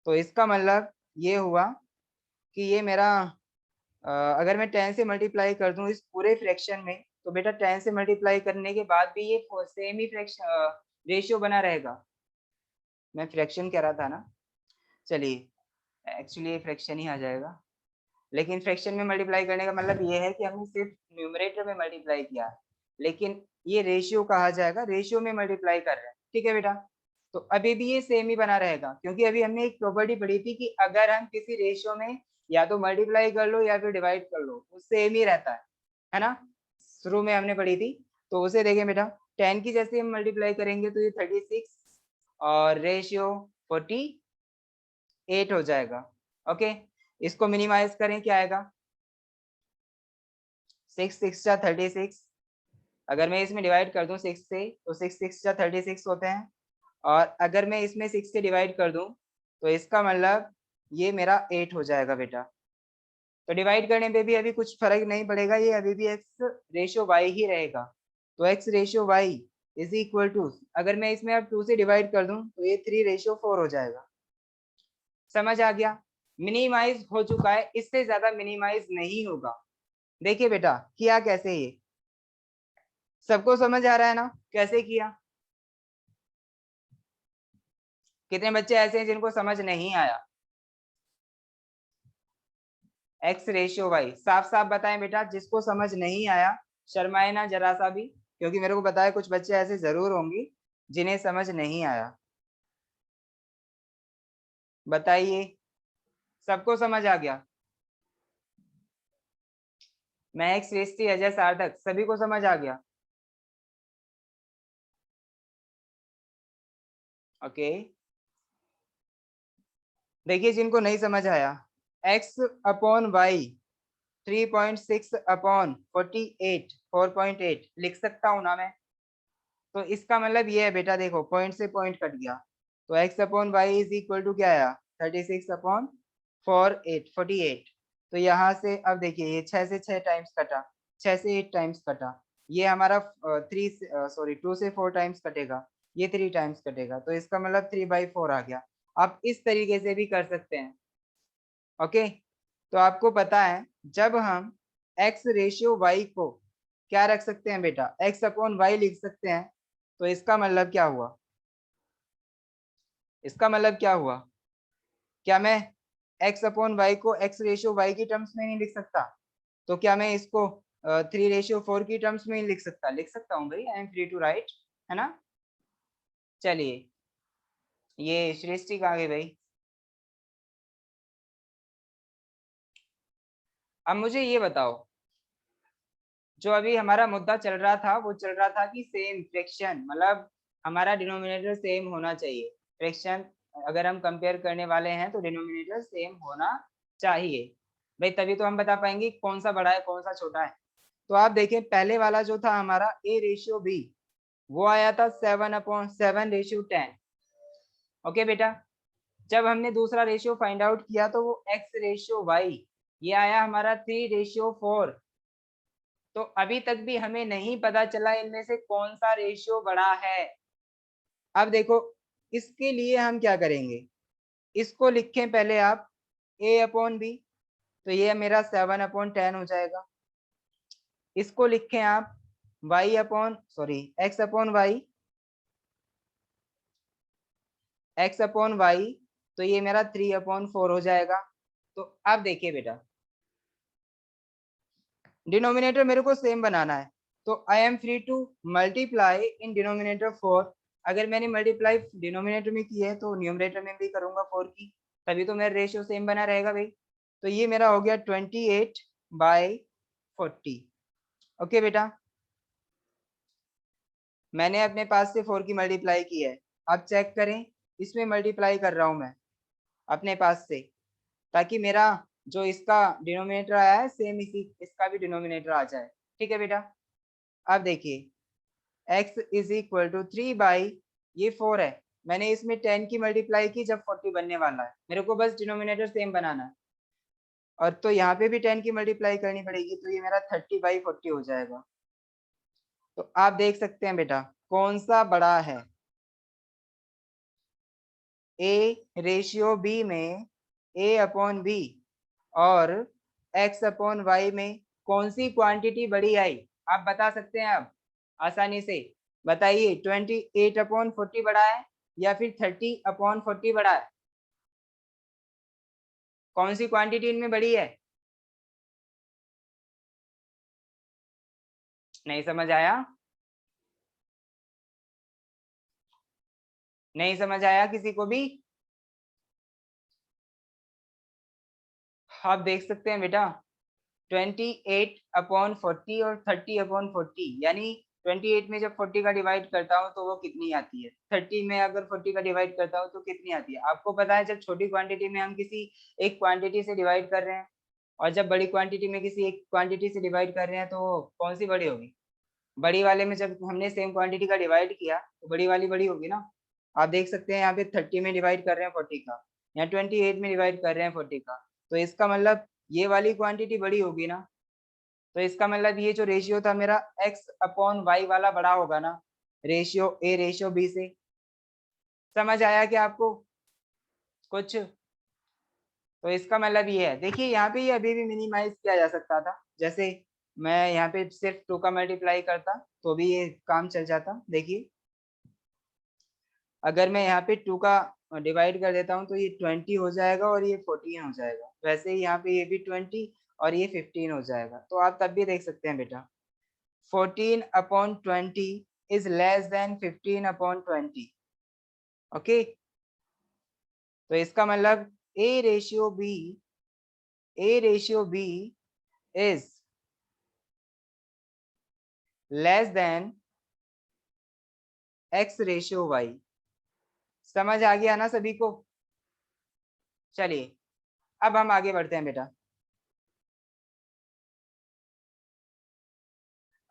तो इसका मतलब ये हुआ कि ये मेरा अगर मैं 10 से मल्टीप्लाई कर दूं इस पूरे फ्रैक्शन में, तो बेटा 10 से मल्टीप्लाई करने के बाद भी ये सेम ही फ्रैक्शन रेशियो बना रहेगा। मैं फ्रैक्शन कह रहा था ना, चलिए एक्चुअली ये फ्रैक्शन ही आ जाएगा, लेकिन फ्रैक्शन में मल्टीप्लाई करने का मतलब ये है कि हमने सिर्फ न्यूमरेटर में मल्टीप्लाई किया, लेकिन ये रेशियो कहा जाएगा, रेशियो में मल्टीप्लाई कर रहे हैं। ठीक है बेटा, तो अभी भी ये सेम ही बना रहेगा, क्योंकि अभी हमने एक प्रॉपर्टी पढ़ी थी कि अगर हम किसी रेशियो में या तो मल्टीप्लाई कर लो या फिर डिवाइड कर लो, वो सेम ही रहता है ना, शुरू में हमने पढ़ी थी। तो उसे देखें बेटा, 10 की जैसे हम मल्टीप्लाई करेंगे तो ये 36 और रेशियो 48 हो जाएगा। ओके, इसको मिनिमाइज करें, क्या आएगा, 6 6 जा 36, अगर मैं इसमें डिवाइड कर दूं 6 से तो 6 6 जा 36 होते हैं, और अगर मैं इसमें 6 से डिवाइड कर दूं तो इसका मतलब ये मेरा 8 हो जाएगा बेटा। तो डिवाइड करने पे भी अभी कुछ फर्क नहीं पड़ेगा, ये अभी भी x रेशियो y ही रहेगा। तो x ratio y is equal to, अगर मैं इसमें अब 2 से डिवाइड कर दूं तो ये 3 रेशियो 4 हो जाएगा। समझ आ गया? मिनिमाइज हो चुका है, इससे ज्यादा मिनिमाइज नहीं होगा। देखिए बेटा किया कैसे, ये सबको समझ आ रहा है ना कैसे किया? कितने बच्चे ऐसे हैं जिनको समझ नहीं आया? एक्स रेशियो वाई साफ साफ बताएं बेटा, जिसको समझ नहीं आया शर्माए ना जरा सा भी, क्योंकि मेरे को पता है कुछ बच्चे ऐसे जरूर होंगे जिन्हें समझ नहीं आया। बताइए, सबको समझ आ गया? मैं एक्स रेस्टी अजय सार्थक, सभी को समझ आ गया? ओके, देखिए जिनको नहीं समझ आया, x अपॉन वाई 3.6/48 4.8 लिख सकता हूं ना मैं? तो इसका मतलब ये है बेटा, देखो पॉइंट से पॉइंट कट गया, तो x upon y is equal to क्या आया, 36/48। तो यहाँ से अब देखिए ये 6 से 6 टाइम्स कटा, 6 से 8 टाइम्स कटा, ये हमारा 2 से 4 टाइम्स कटेगा, ये 3 टाइम्स कटेगा, तो इसका मतलब 3/4 आ गया। आप इस तरीके से भी कर सकते हैं। ओके, तो आपको पता है जब हम x रेशियो y को क्या रख सकते हैं बेटा, x अपॉन वाई लिख सकते हैं, तो इसका मतलब क्या हुआ, इसका मतलब क्या हुआ, क्या मैं x अपॉन वाई को x रेशियो y की टर्म्स में नहीं लिख सकता? तो क्या मैं इसको 3 रेशियो 4 की टर्म्स में ही लिख सकता? लिख सकता हूँ भाई, I am free to write, है ना? चलिए, ये सृष्टि कहाँ गई भाई? अब मुझे ये बताओ, जो अभी हमारा मुद्दा चल रहा था वो चल रहा था कि सेम फ्रैक्शन, मतलब हमारा डिनोमिनेटर सेम होना चाहिए। फ्रैक्शन अगर हम कंपेयर करने वाले हैं तो डिनोमिनेटर सेम होना चाहिए भाई, तभी तो हम बता पाएंगे कौन सा बड़ा है कौन सा छोटा है। तो आप देखें, पहले वाला जो था हमारा A/B, वो आया था 7/7/10। ओके बेटा, जब हमने दूसरा रेशियो फाइंड आउट किया तो वो X/Y, ये आया हमारा 3/4। तो अभी तक भी हमें नहीं पता चला इनमें से कौन सा रेशियो बड़ा है। अब देखो, इसके लिए हम क्या करेंगे, इसको लिखें पहले आप A/B, तो ये मेरा 7/10 हो जाएगा। इसको लिखें आप X/Y, तो ये मेरा 3/4 हो जाएगा। तो अब देखिए बेटा, डिनोमिनेटर मेरे को सेम बनाना है, तो आई am free to multiply in denominator 4। अगर मैंने मल्टीप्लाई डिनोमिनेटर में की है तो न्यूमरेटर में भी करूंगा 4 की, तभी तो मेरा रेशियो सेम बना रहेगा भाई। तो ये मेरा हो गया 28/40। ओके बेटा, मैंने अपने पास से 4 की मल्टीप्लाई की है। अब चेक करें, इसमें मल्टीप्लाई कर रहा हूं मैं अपने पास से, ताकि मेरा जो इसका डिनोमिनेटर आया है सेम इसी इसका भी डिनोमिनेटर आ जाए। ठीक है बेटा, अब देखिए x इज इक्वल टू 3 ये 4 है, मैंने इसमें 10 की मल्टीप्लाई की जब 40 बनने वाला है, मेरे को बस डिनोमिनेटर सेम बनाना है। और तो यहाँ पे भी 10 की मल्टीप्लाई करनी पड़ेगी, तो ये मेरा 30/40 हो जाएगा। तो आप देख सकते हैं बेटा कौन सा बड़ा है, A/B में A/B और X/Y में कौन सी क्वांटिटी बड़ी आई, आप बता सकते हैं। अब आसानी से बताइए, 28/40 बड़ा है या फिर 30/40 बड़ा है? कौन सी क्वांटिटी इनमें बड़ी है? नहीं समझ आया? नहीं समझ आया किसी को भी? आप देख सकते हैं बेटा, 28/40 और 30/40, यानी 28 में जब 40 का डिवाइड करता हूँ तो वो कितनी आती है, 30 में अगर 40 का डिवाइड करता हूँ तो कितनी आती है। आपको पता है, जब छोटी क्वांटिटी में हम किसी एक क्वांटिटी से डिवाइड कर रहे हैं और जब बड़ी क्वांटिटी में किसी एक क्वांटिटी से डिवाइड कर रहे हैं, तो कौन सी बड़ी होगी? बड़ी वाले में जब हमने सेम क्वांटिटी का डिवाइड किया तो बड़ी वाली बड़ी होगी ना। आप देख सकते हैं यहाँ पे 30 में डिवाइड कर रहे हैं 40 का, या 28 में डिवाइड कर रहे हैं 40 का, तो इसका मतलब ये वाली क्वांटिटी बड़ी होगी ना। तो इसका मतलब ये जो रेशियो था मेरा X/Y वाला बड़ा होगा ना, रेशियो A/B से। समझ आया क्या आपको कुछ? तो इसका मतलब ये है, देखिए यहाँ पे ये अभी भी मिनिमाइज किया जा सकता था। जैसे मैं यहाँ पे सिर्फ 2 का मल्टीप्लाई करता तो भी ये काम चल जाता। देखिए, अगर मैं यहाँ पे 2 का डिवाइड कर देता हूँ तो ये 20 हो जाएगा और ये 14 हो जाएगा। वैसे ही यहाँ पे ये भी 20 और ये 15 हो जाएगा। तो आप तब भी देख सकते हैं बेटा, 14/20 इज लेस देन 15/20। ओके, तो इसका मतलब A/B is less than X/Y। समझ आ गया ना सभी को? चलिए, अब हम आगे बढ़ते हैं बेटा,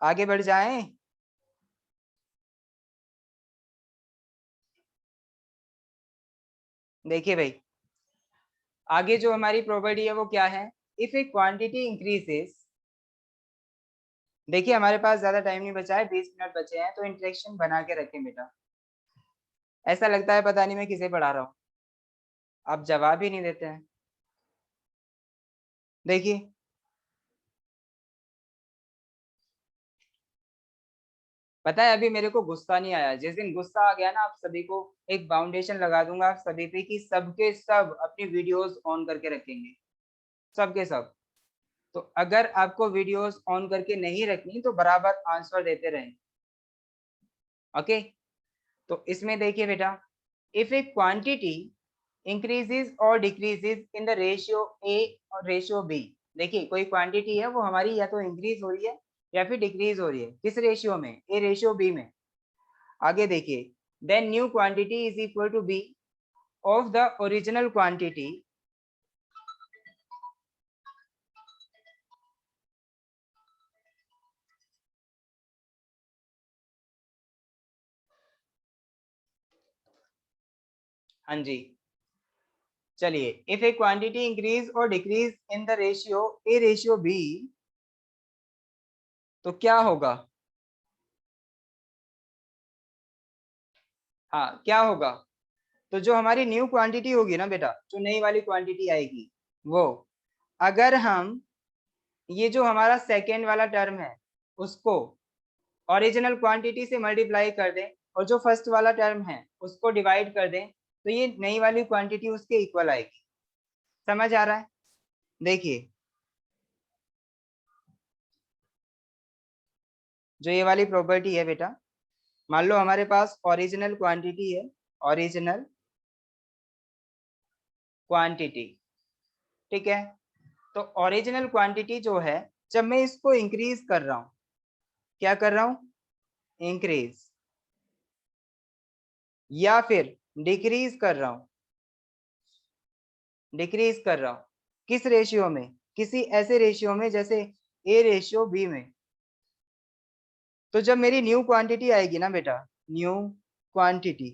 आगे बढ़ जाएं। देखिए भाई, आगे जो हमारी प्रॉपर्टी है वो क्या है, इफ ए क्वांटिटी इंक्रीजेस। देखिए हमारे पास ज्यादा टाइम नहीं बचा है, 20 मिनट बचे हैं, तो इंटरेक्शन बना के रखें बेटा। ऐसा लगता है पता नहीं मैं किसे पढ़ा रहा हूँ, आप जवाब ही नहीं देते हैं। देखिए, पता है अभी मेरे को गुस्सा नहीं आया, जिस दिन गुस्सा आ गया ना, आप सभी को एक बाउंडेशन लगा दूंगा आप सभी पे कि सबके सब अपनी वीडियोस ऑन करके रखेंगे, सबके सब। तो अगर आपको वीडियोस ऑन करके नहीं रखनी तो बराबर आंसर देते रहें। ओके, तो इसमें देखिए बेटा, इफ ए क्वांटिटी इंक्रीजेज और डिक्रीजेज इन द रेशियो ए और रेशियो बी, देखिए कोई क्वांटिटी है वो हमारी या तो इंक्रीज हो रही है या फिर डिक्रीज हो रही है, किस रेशियो में, ए रेशियो बी में। आगे देखिए, then new quantity is equal to B of the original quantity हाँ जी, चलिए, इफ ए क्वांटिटी इंक्रीज और decrease in the ratio A ratio B, तो क्या होगा, हाँ क्या होगा, तो जो हमारी न्यू क्वांटिटी होगी ना बेटा, जो नई वाली क्वांटिटी आएगी वो, अगर हम ये जो हमारा सेकेंड वाला टर्म है उसको ओरिजिनल क्वांटिटी से मल्टीप्लाई कर दें और जो फर्स्ट वाला टर्म है उसको डिवाइड कर दें, तो ये नई वाली क्वांटिटी उसके इक्वल आएगी। समझ आ रहा है? देखिए, जो ये वाली प्रॉपर्टी है बेटा, मान लो हमारे पास ओरिजिनल क्वांटिटी है, ओरिजिनल क्वांटिटी, ठीक है। तो ओरिजिनल क्वांटिटी जो है, जब मैं इसको इंक्रीज कर रहा हूं, क्या कर रहा हूं, इंक्रीज, या फिर डिक्रीज कर रहा हूं, डिक्रीज कर रहा हूं, किस रेशियो में, किसी ऐसे रेशियो में जैसे ए रेशियो बी में, तो जब मेरी न्यू क्वांटिटी आएगी ना बेटा, न्यू क्वांटिटी,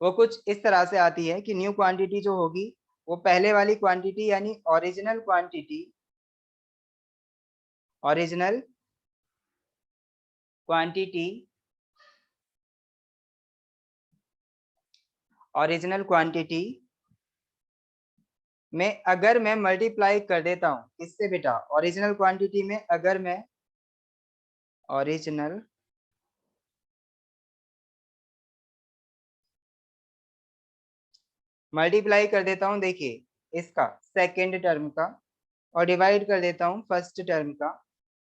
वो कुछ इस तरह से आती है कि न्यू क्वांटिटी जो होगी वो पहले वाली क्वांटिटी यानी original quantity, original quantity, original quantity में अगर मैं मल्टीप्लाई कर देता हूं, इससे बेटा ओरिजिनल क्वांटिटी में अगर मैं ओरिजिनल मल्टीप्लाई कर देता हूं, देखिए इसका सेकेंड टर्म का, और डिवाइड कर देता हूं फर्स्ट टर्म का,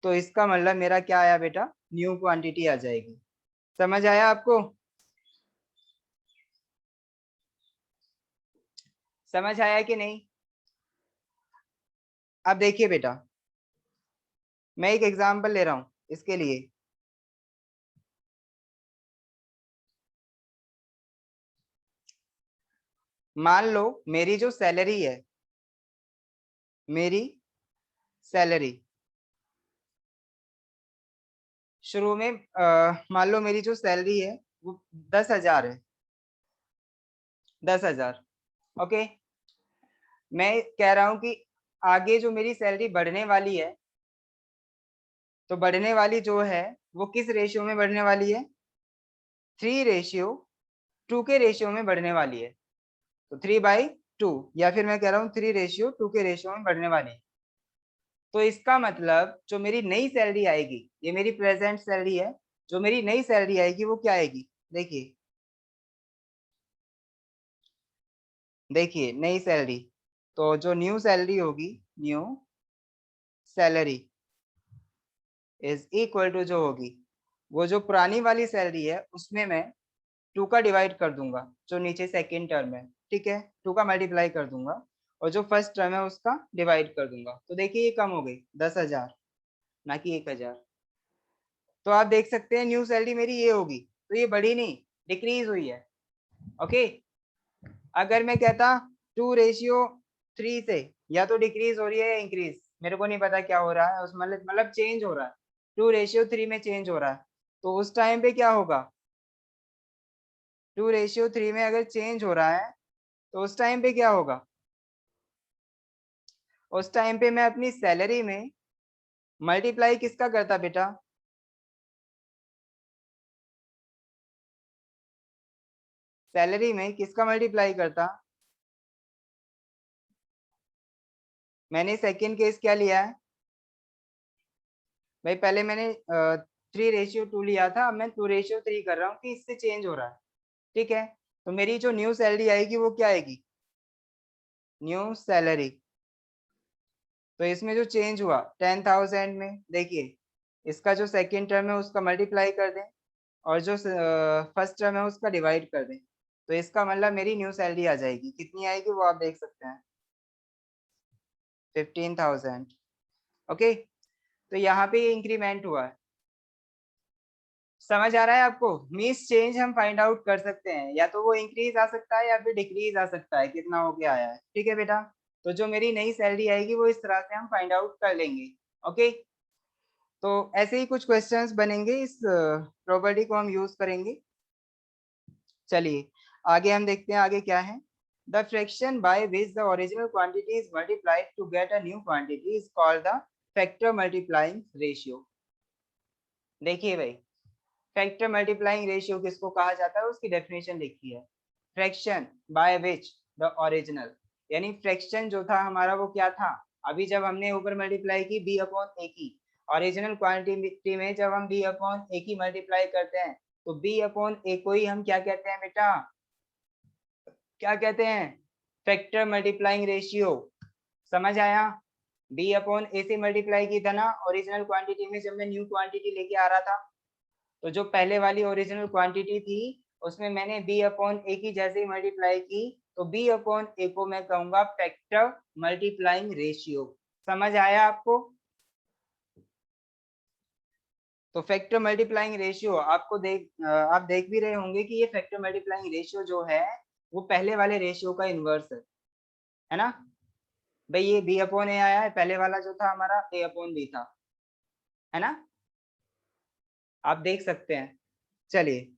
तो इसका मतलब मेरा क्या आया बेटा, न्यू क्वांटिटी आ जाएगी। समझ आया आपको? समझ आया कि नहीं? अब देखिए बेटा, मैं एक एग्जांपल ले रहा हूं इसके लिए। मान लो मेरी जो सैलरी है, मेरी सैलरी शुरू में मान लो मेरी जो सैलरी है वो 10,000 है, 10,000, ओके। मैं कह रहा हूं कि आगे जो मेरी सैलरी बढ़ने वाली है, तो बढ़ने वाली जो है वो किस रेशियो में बढ़ने वाली है, 3:2 के रेशियो में बढ़ने वाली है। तो 3/2, या फिर मैं कह रहा हूँ 3:2 के रेशियो में बढ़ने वाली है। तो इसका मतलब जो मेरी नई सैलरी आएगी, ये मेरी प्रेजेंट सैलरी है, जो मेरी नई सैलरी आएगी वो क्या आएगी, देखिए, देखिए नई सैलरी, तो जो न्यू सैलरी होगी, new salary is equal to जो होगी, वो जो पुरानी वाली सैलरी है उसमें मैं 2 का डिवाइड कर दूंगा, जो नीचे सेकेंड टर्म है, ठीक है, 2 का मल्टीप्लाई कर दूंगा और जो फर्स्ट टर्म है उसका डिवाइड कर दूंगा। तो देखिए ये कम हो गई 10,000, ना कि 1,000। तो आप देख सकते हैं न्यू सैलरी मेरी ये होगी, तो ये बढ़ी नहीं, डिक्रीज हुई है, ओके। अगर मैं कहता 2:3 से, या तो डिक्रीज हो रही है या इंक्रीज, मेरे को नहीं पता क्या हो रहा है, उस मतलब चेंज हो रहा है, 2:3 में चेंज हो रहा है, तो उस टाइम पे क्या होगा, 2:3 में अगर चेंज हो रहा है तो उस टाइम पे क्या होगा, उस टाइम पे मैं अपनी सैलरी में मल्टीप्लाई किसका करता बेटा, सैलरी में किसका मल्टीप्लाई करता, मैंने सेकंड केस क्या लिया है भाई, पहले मैंने 3:2 लिया था, अब मैं 2:3 कर रहा हूँ कि इससे चेंज हो रहा है, ठीक है। तो मेरी जो न्यू सैलरी आएगी वो क्या आएगी, न्यू सैलरी, तो इसमें जो चेंज हुआ 10,000 में, देखिए इसका जो सेकेंड टर्म है उसका मल्टीप्लाई कर दें और जो फर्स्ट टर्म है उसका डिवाइड कर दें, तो इसका मतलब मेरी न्यू सैलरी आ जाएगी। कितनी आएगी वो आप देख सकते हैं, 15,000। ओके, तो यहाँ पे इंक्रीमेंट हुआ है। समझ आ रहा है आपको? मीन्स चेंज हम फाइंड आउट कर सकते हैं, या तो वो इंक्रीज आ सकता है या फिर डिक्रीज आ सकता है, कितना हो गया आया है। ठीक है बेटा, तो जो मेरी नई सैलरी आएगी वो इस तरह से हम फाइंड आउट कर लेंगे। ओके, तो ऐसे ही कुछ क्वेश्चंस बनेंगे, इस प्रॉपर्टी को हम यूज करेंगे। चलिए आगे हम देखते हैं आगे क्या है। The fraction by which the original quantity is multiplied to get a new quantity is called the factor multiplying ratio. देखिए भाई, फैक्टर मल्टीप्लाइंग रेशियो किसको कहा जाता है, उसकी डेफिनेशन लिखी है। Fraction by which the original, यानी फ्रैक्शन जो था हमारा वो क्या था, अभी जब हमने ऊपर मल्टीप्लाई की बी अपॉन ए की, ओरिजिनल क्वांटिटी में जब हम बी अपॉन ए की मल्टीप्लाई करते हैं तो बी अपॉन ए को ही हम क्या कहते हैं बेटा, क्या कहते हैं, फैक्टर मल्टीप्लाइंग रेशियो। समझ आया? बी अपॉन ए से मल्टीप्लाई की था ना ओरिजिनल क्वांटिटी में जब मैं न्यू क्वांटिटी लेके आ रहा था, तो जो पहले वाली ओरिजिनल क्वांटिटी थी उसमें मैंने बी अपॉन ए की जैसे ही मल्टीप्लाई की, तो बी अपॉन ए को मैं कहूंगा फैक्टर मल्टीप्लाइंग रेशियो। समझ आया आपको? तो फैक्टर मल्टीप्लाइंग रेशियो आपको आप देख भी रहे होंगे कि ये फैक्टर मल्टीप्लाइंग रेशियो जो है वो पहले वाले रेशियो का इनवर्स है ना भाई। ये बी अपॉन ए आया है, पहले वाला जो था हमारा ए अपॉन बी था, है ना, आप देख सकते हैं। चलिए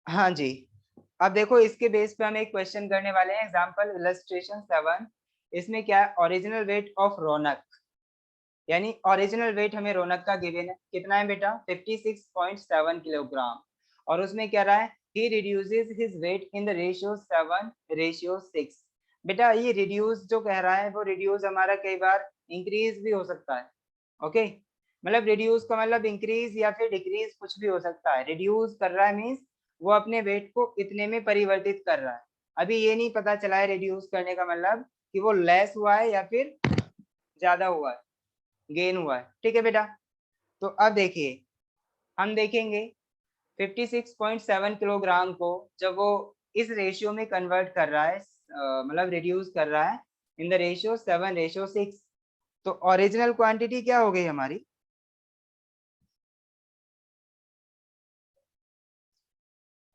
हाँ जी, अब देखो इसके बेस पे हम एक क्वेश्चन करने वाले हैं, एग्जांपल इलस्ट्रेशन 7। इसमें क्या है, ओरिजिनल वेट ऑफ रौनक, यानी ओरिजिनल वेट हमें रौनक का गिवन है, कितना है बेटा, 56.7 किलोग्राम। और उसमें क्या रहा है, he reduces his weight in the ratio 7:6। बेटा ये रिड्यूस जो कह रहा है वो रिड्यूस हमारा कई बार इंक्रीज भी हो सकता है। ओके, मतलब रिड्यूस का मतलब इंक्रीज या फिर डिक्रीज कुछ भी हो सकता है। रिड्यूस कर रहा है मीन्स वो अपने वेट को इतने में परिवर्तित कर रहा है। अभी ये नहीं पता चला है रिड्यूस करने का मतलब कि वो लेस हुआ है या फिर ज्यादा हुआ है, गेन हुआ है। ठीक है बेटा, तो अब देखिए हम देखेंगे 56.7 किलोग्राम को जब वो इस रेशियो में कन्वर्ट कर रहा है, मतलब रिड्यूस कर रहा है इन द रेशियो 7:6, तो ओरिजिनल क्वांटिटी क्या हो गई हमारी,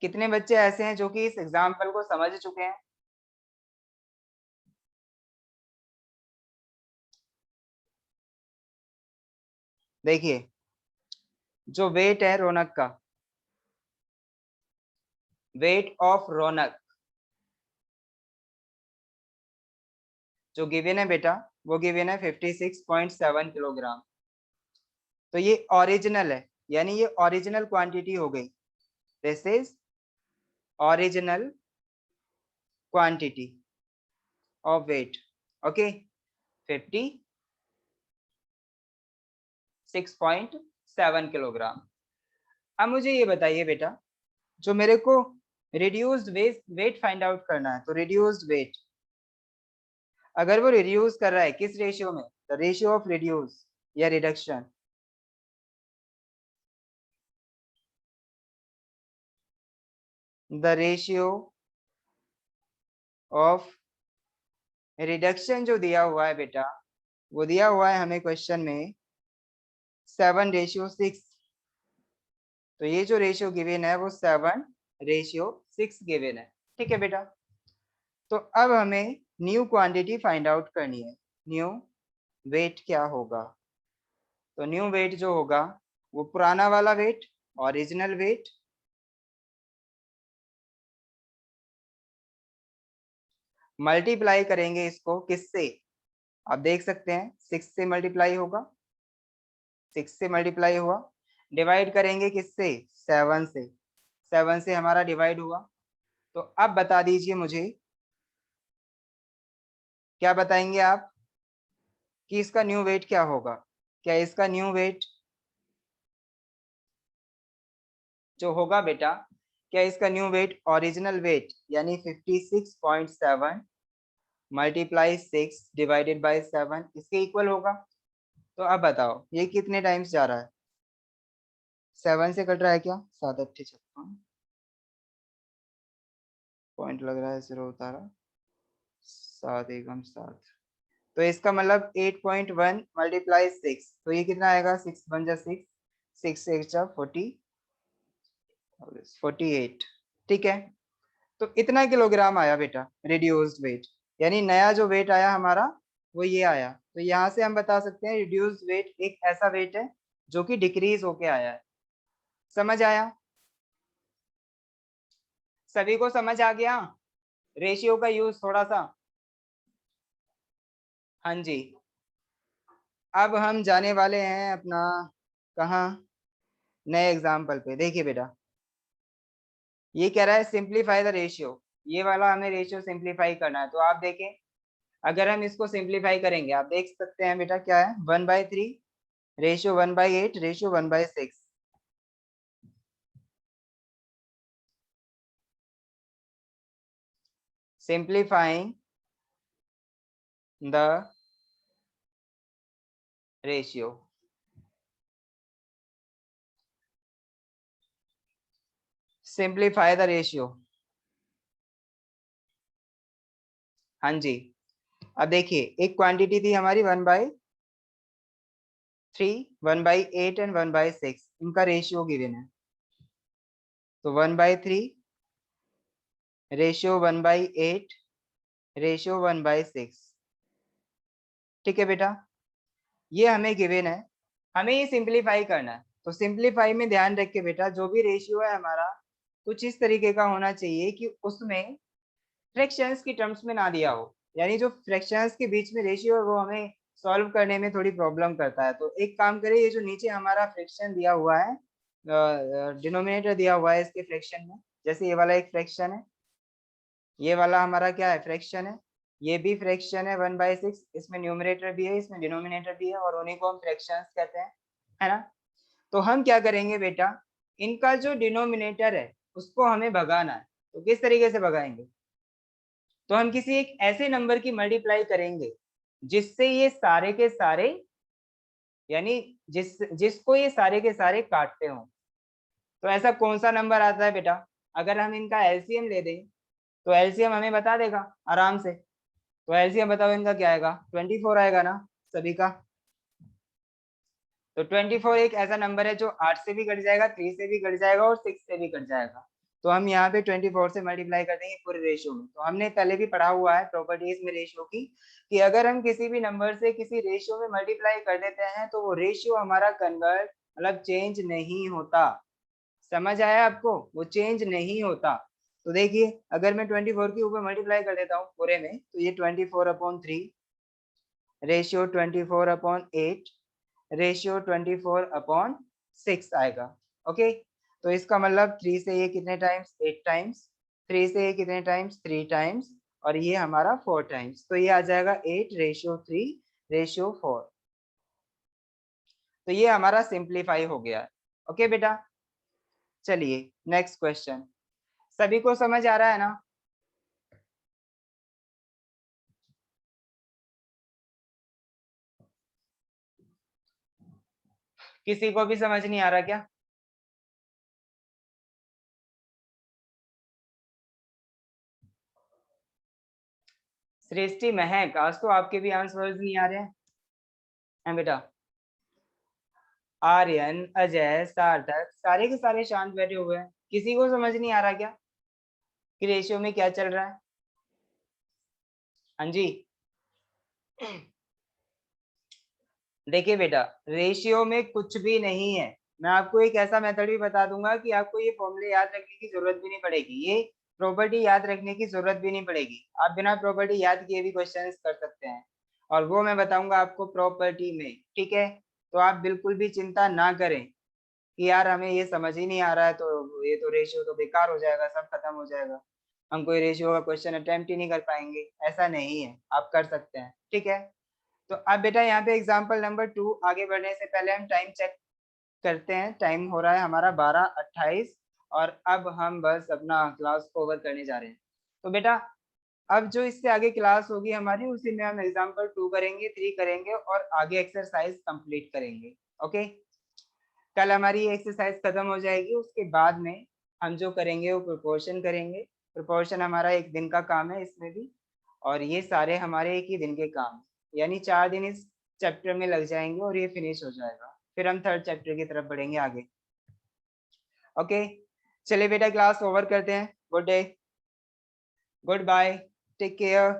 कितने बच्चे ऐसे हैं जो कि इस एग्जाम्पल को समझ चुके हैं? देखिए जो वेट है रौनक का, वेट ऑफ रौनक जो गिवन है बेटा वो गिवन है 56.7 किलोग्राम। तो ये ओरिजिनल है, यानी ये ओरिजिनल क्वांटिटी हो गई। This is original quantity of weight. Okay, 56.7 kilogram. अब मुझे ये बताइए बेटा, जो मेरे को रिड्यूस्ड वेट फाइंड आउट करना है, तो रिड्यूस्ड वेट अगर वो रिड्यूस कर रहा है किस रेशियो में, द रेशियो ऑफ रिड्यूस या reduction, the ratio of reduction जो दिया हुआ है बेटा, वो दिया हुआ है हमें क्वेश्चन में 7:6। तो ये जो रेशियो गिवन है वो 7:6 गिवन है। ठीक है बेटा, तो अब हमें न्यू क्वांटिटी फाइंड आउट करनी है। न्यू वेट क्या होगा, तो न्यू वेट जो होगा वो पुराना वाला वेट, ओरिजिनल वेट, मल्टीप्लाई करेंगे इसको किससे, आप देख सकते हैं 6 से मल्टीप्लाई होगा, 6 से मल्टीप्लाई हुआ, डिवाइड करेंगे किससे, 7 से, 7 से हमारा डिवाइड हुआ। तो अब बता दीजिए मुझे, क्या बताएंगे आप कि इसका न्यू वेट क्या होगा, क्या इसका न्यू वेट जो होगा बेटा, क्या इसका न्यू वेट ओरिजिनल वेट यानी 56.7 मल्टीप्लाई 6 डिवाइडेड बाय 7 इसके इक्वल होगा। तो अब बताओ ये कितने टाइम्स जा रहा है? 7 से कट रहा है क्या? 7 8 56 पॉइंट लग रहा है, 0 उतारा, 7 एकम 7। तो इसका मतलब 8.1 मल्टीप्लाई 6, तो ये कितना आएगा? 6 1 जा 6, 6 1 जा 48। ठीक है, तो इतना किलोग्राम आया बेटा रिड्यूस्ड वेट, यानी नया जो वेट आया हमारा वो ये आया। तो यहाँ से हम बता सकते हैं रिड्यूस्ड वेट एक ऐसा वेट है जो कि डिक्रीज होके आया है। समझ आया? सभी को समझ आ गया रेशियो का यूज थोड़ा सा? हाँ जी। अब हम जाने वाले हैं अपना कहाँ, नए एग्जाम्पल पे। देखिए बेटा, ये कह रहा है सिंप्लीफाई द रेशियो, ये वाला हमें रेशियो सिंप्लीफाई करना है। तो आप देखें, अगर हम इसको सिंप्लीफाई करेंगे, आप देख सकते हैं बेटा क्या है, 1/3 ratio 1/8 ratio 1/6। Simplifying the ratio, simplify the ratio. हाँ जी, अब देखिए एक क्वांटिटी थी हमारी 1/3 1/8 एंड 1/6, इनका रेशियो गिवन है। तो 1/3 रेशियो 1/8 रेशियो 1/6। ठीक है बेटा, ये हमें गिवन है, हमें ये सिंप्लीफाई करना है। तो सिंप्लीफाई में ध्यान रख के बेटा, जो भी रेशियो है हमारा कुछ इस तरीके का होना चाहिए कि उसमें फ्रैक्शंस की टर्म्स में ना दिया हो, यानी जो फ्रैक्शंस के बीच में रेशियो है वो हमें सॉल्व करने में थोड़ी प्रॉब्लम करता है। तो एक काम करें, ये जो नीचे हमारा फ्रैक्शन दिया हुआ है, डिनोमिनेटर दिया हुआ है इसके फ्रैक्शन में, जैसे ये वाला एक फ्रैक्शन है, ये वाला हमारा क्या है, फ्रैक्शन है, ये भी फ्रैक्शन है 1/6, इसमें न्यूमरेटर भी है इसमें डिनोमिनेटर भी है, और उन्हीं को हम फ्रैक्शंस कहते हैं, है ना। तो हम क्या करेंगे बेटा, इनका जो डिनोमिनेटर है उसको हमें भगाना है। तो किस तरीके से भगाएंगे? तो हम किसी एक ऐसे नंबर की मल्टीप्लाई करेंगे जिससे ये सारे के सारे, यानी जिसको ये सारे के सारे काटते हो। तो ऐसा कौन सा नंबर आता है बेटा? अगर हम इनका एलसीएम ले दें तो एलसीएम हमें बता देगा आराम से। तो एलसीएम बताओ इनका क्या आएगा? 24 आएगा ना सभी का। तो 24 एक ऐसा नंबर है जो 8 से भी कट जाएगा, 3 से भी कट जाएगा और 6 से भी कट जाएगा। तो हम यहाँ पे 24 से मल्टीप्लाई कर देंगे पूरे रेशियो में। तो हमने पहले भी पढ़ा हुआ है प्रॉपर्टीज में रेशियो की, कि अगर हम किसी भी नंबर से किसी रेशियो में मल्टीप्लाई कर देते हैं तो वो रेशियो हमारा कन्वर्ट मतलब चेंज नहीं होता। समझ आया आपको? वो चेंज नहीं होता। तो देखिए, अगर मैं 24 के ऊपर मल्टीप्लाई कर देता हूँ पूरे में, तो ये 24/3 रेशियो 24/8 रेशियो 24/6 आएगा। ओके, तो इसका मतलब 3 से ये कितने टाइम्स? 8 टाइम्स, 3 से ये कितने टाइम्स? 3 टाइम्स, और ये हमारा 4 टाइम्स। तो ये आ जाएगा 8/3/4। तो ये हमारा सिंप्लीफाई हो गया। ओके बेटा, चलिए नेक्स्ट क्वेश्चन। सभी को समझ आ रहा है ना? किसी को भी समझ नहीं आ रहा क्या? सृष्टि, महक, आज तो आपके भी आंसर्स नहीं आ रहे हैं बेटा। आर्यन, अजय, सार्थक, सारे के सारे शांत बैठे हुए हैं। किसी को समझ नहीं आ रहा क्या कि रेशियो में क्या चल रहा है? हाँ जी, देखिए बेटा, रेशियो में कुछ भी नहीं है। मैं आपको एक ऐसा मेथड भी बता दूंगा कि आपको ये फॉर्मूले याद रखने की जरूरत भी नहीं पड़ेगी, ये प्रॉपर्टी याद रखने की जरूरत भी नहीं पड़ेगी। आप बिना प्रॉपर्टी याद किए भी क्वेश्चंस कर सकते हैं, और वो मैं बताऊंगा आपको प्रॉपर्टी में। ठीक है, तो आप बिल्कुल भी चिंता ना करें कि यार हमें ये समझ ही नहीं आ रहा है, तो ये तो रेशियो तो बेकार हो जाएगा, सब खत्म हो जाएगा, हम कोई रेशियो का क्वेश्चन अटेम्प्ट ही नहीं कर पाएंगे। ऐसा नहीं है, आप कर सकते हैं। ठीक है, तो अब बेटा यहाँ पे एग्जांपल नंबर 2 आगे बढ़ने से पहले हम टाइम चेक करते हैं। टाइम हो रहा है हमारा 12:28, और अब हम बस अपना क्लास को ओवर करने जा रहे हैं। तो बेटा अब जो इससे आगे क्लास होगी हमारी, उसी में हम एग्जाम्पल 2 करेंगे, 3 करेंगे और आगे एक्सरसाइज कंप्लीट करेंगे। ओके, कल हमारी ये एक्सरसाइज खत्म हो जाएगी। उसके बाद में हम जो करेंगे वो प्रोपोर्शन करेंगे। प्रोपोर्शन हमारा एक दिन का काम है इसमें भी, और ये सारे हमारे एक ही दिन के काम हैं। यानी 4 दिन इस चैप्टर में लग जाएंगे और ये फिनिश हो जाएगा। फिर हम थर्ड चैप्टर की तरफ बढ़ेंगे आगे। ओके, चलिए बेटा क्लास ओवर करते हैं। Good day, goodbye, take care.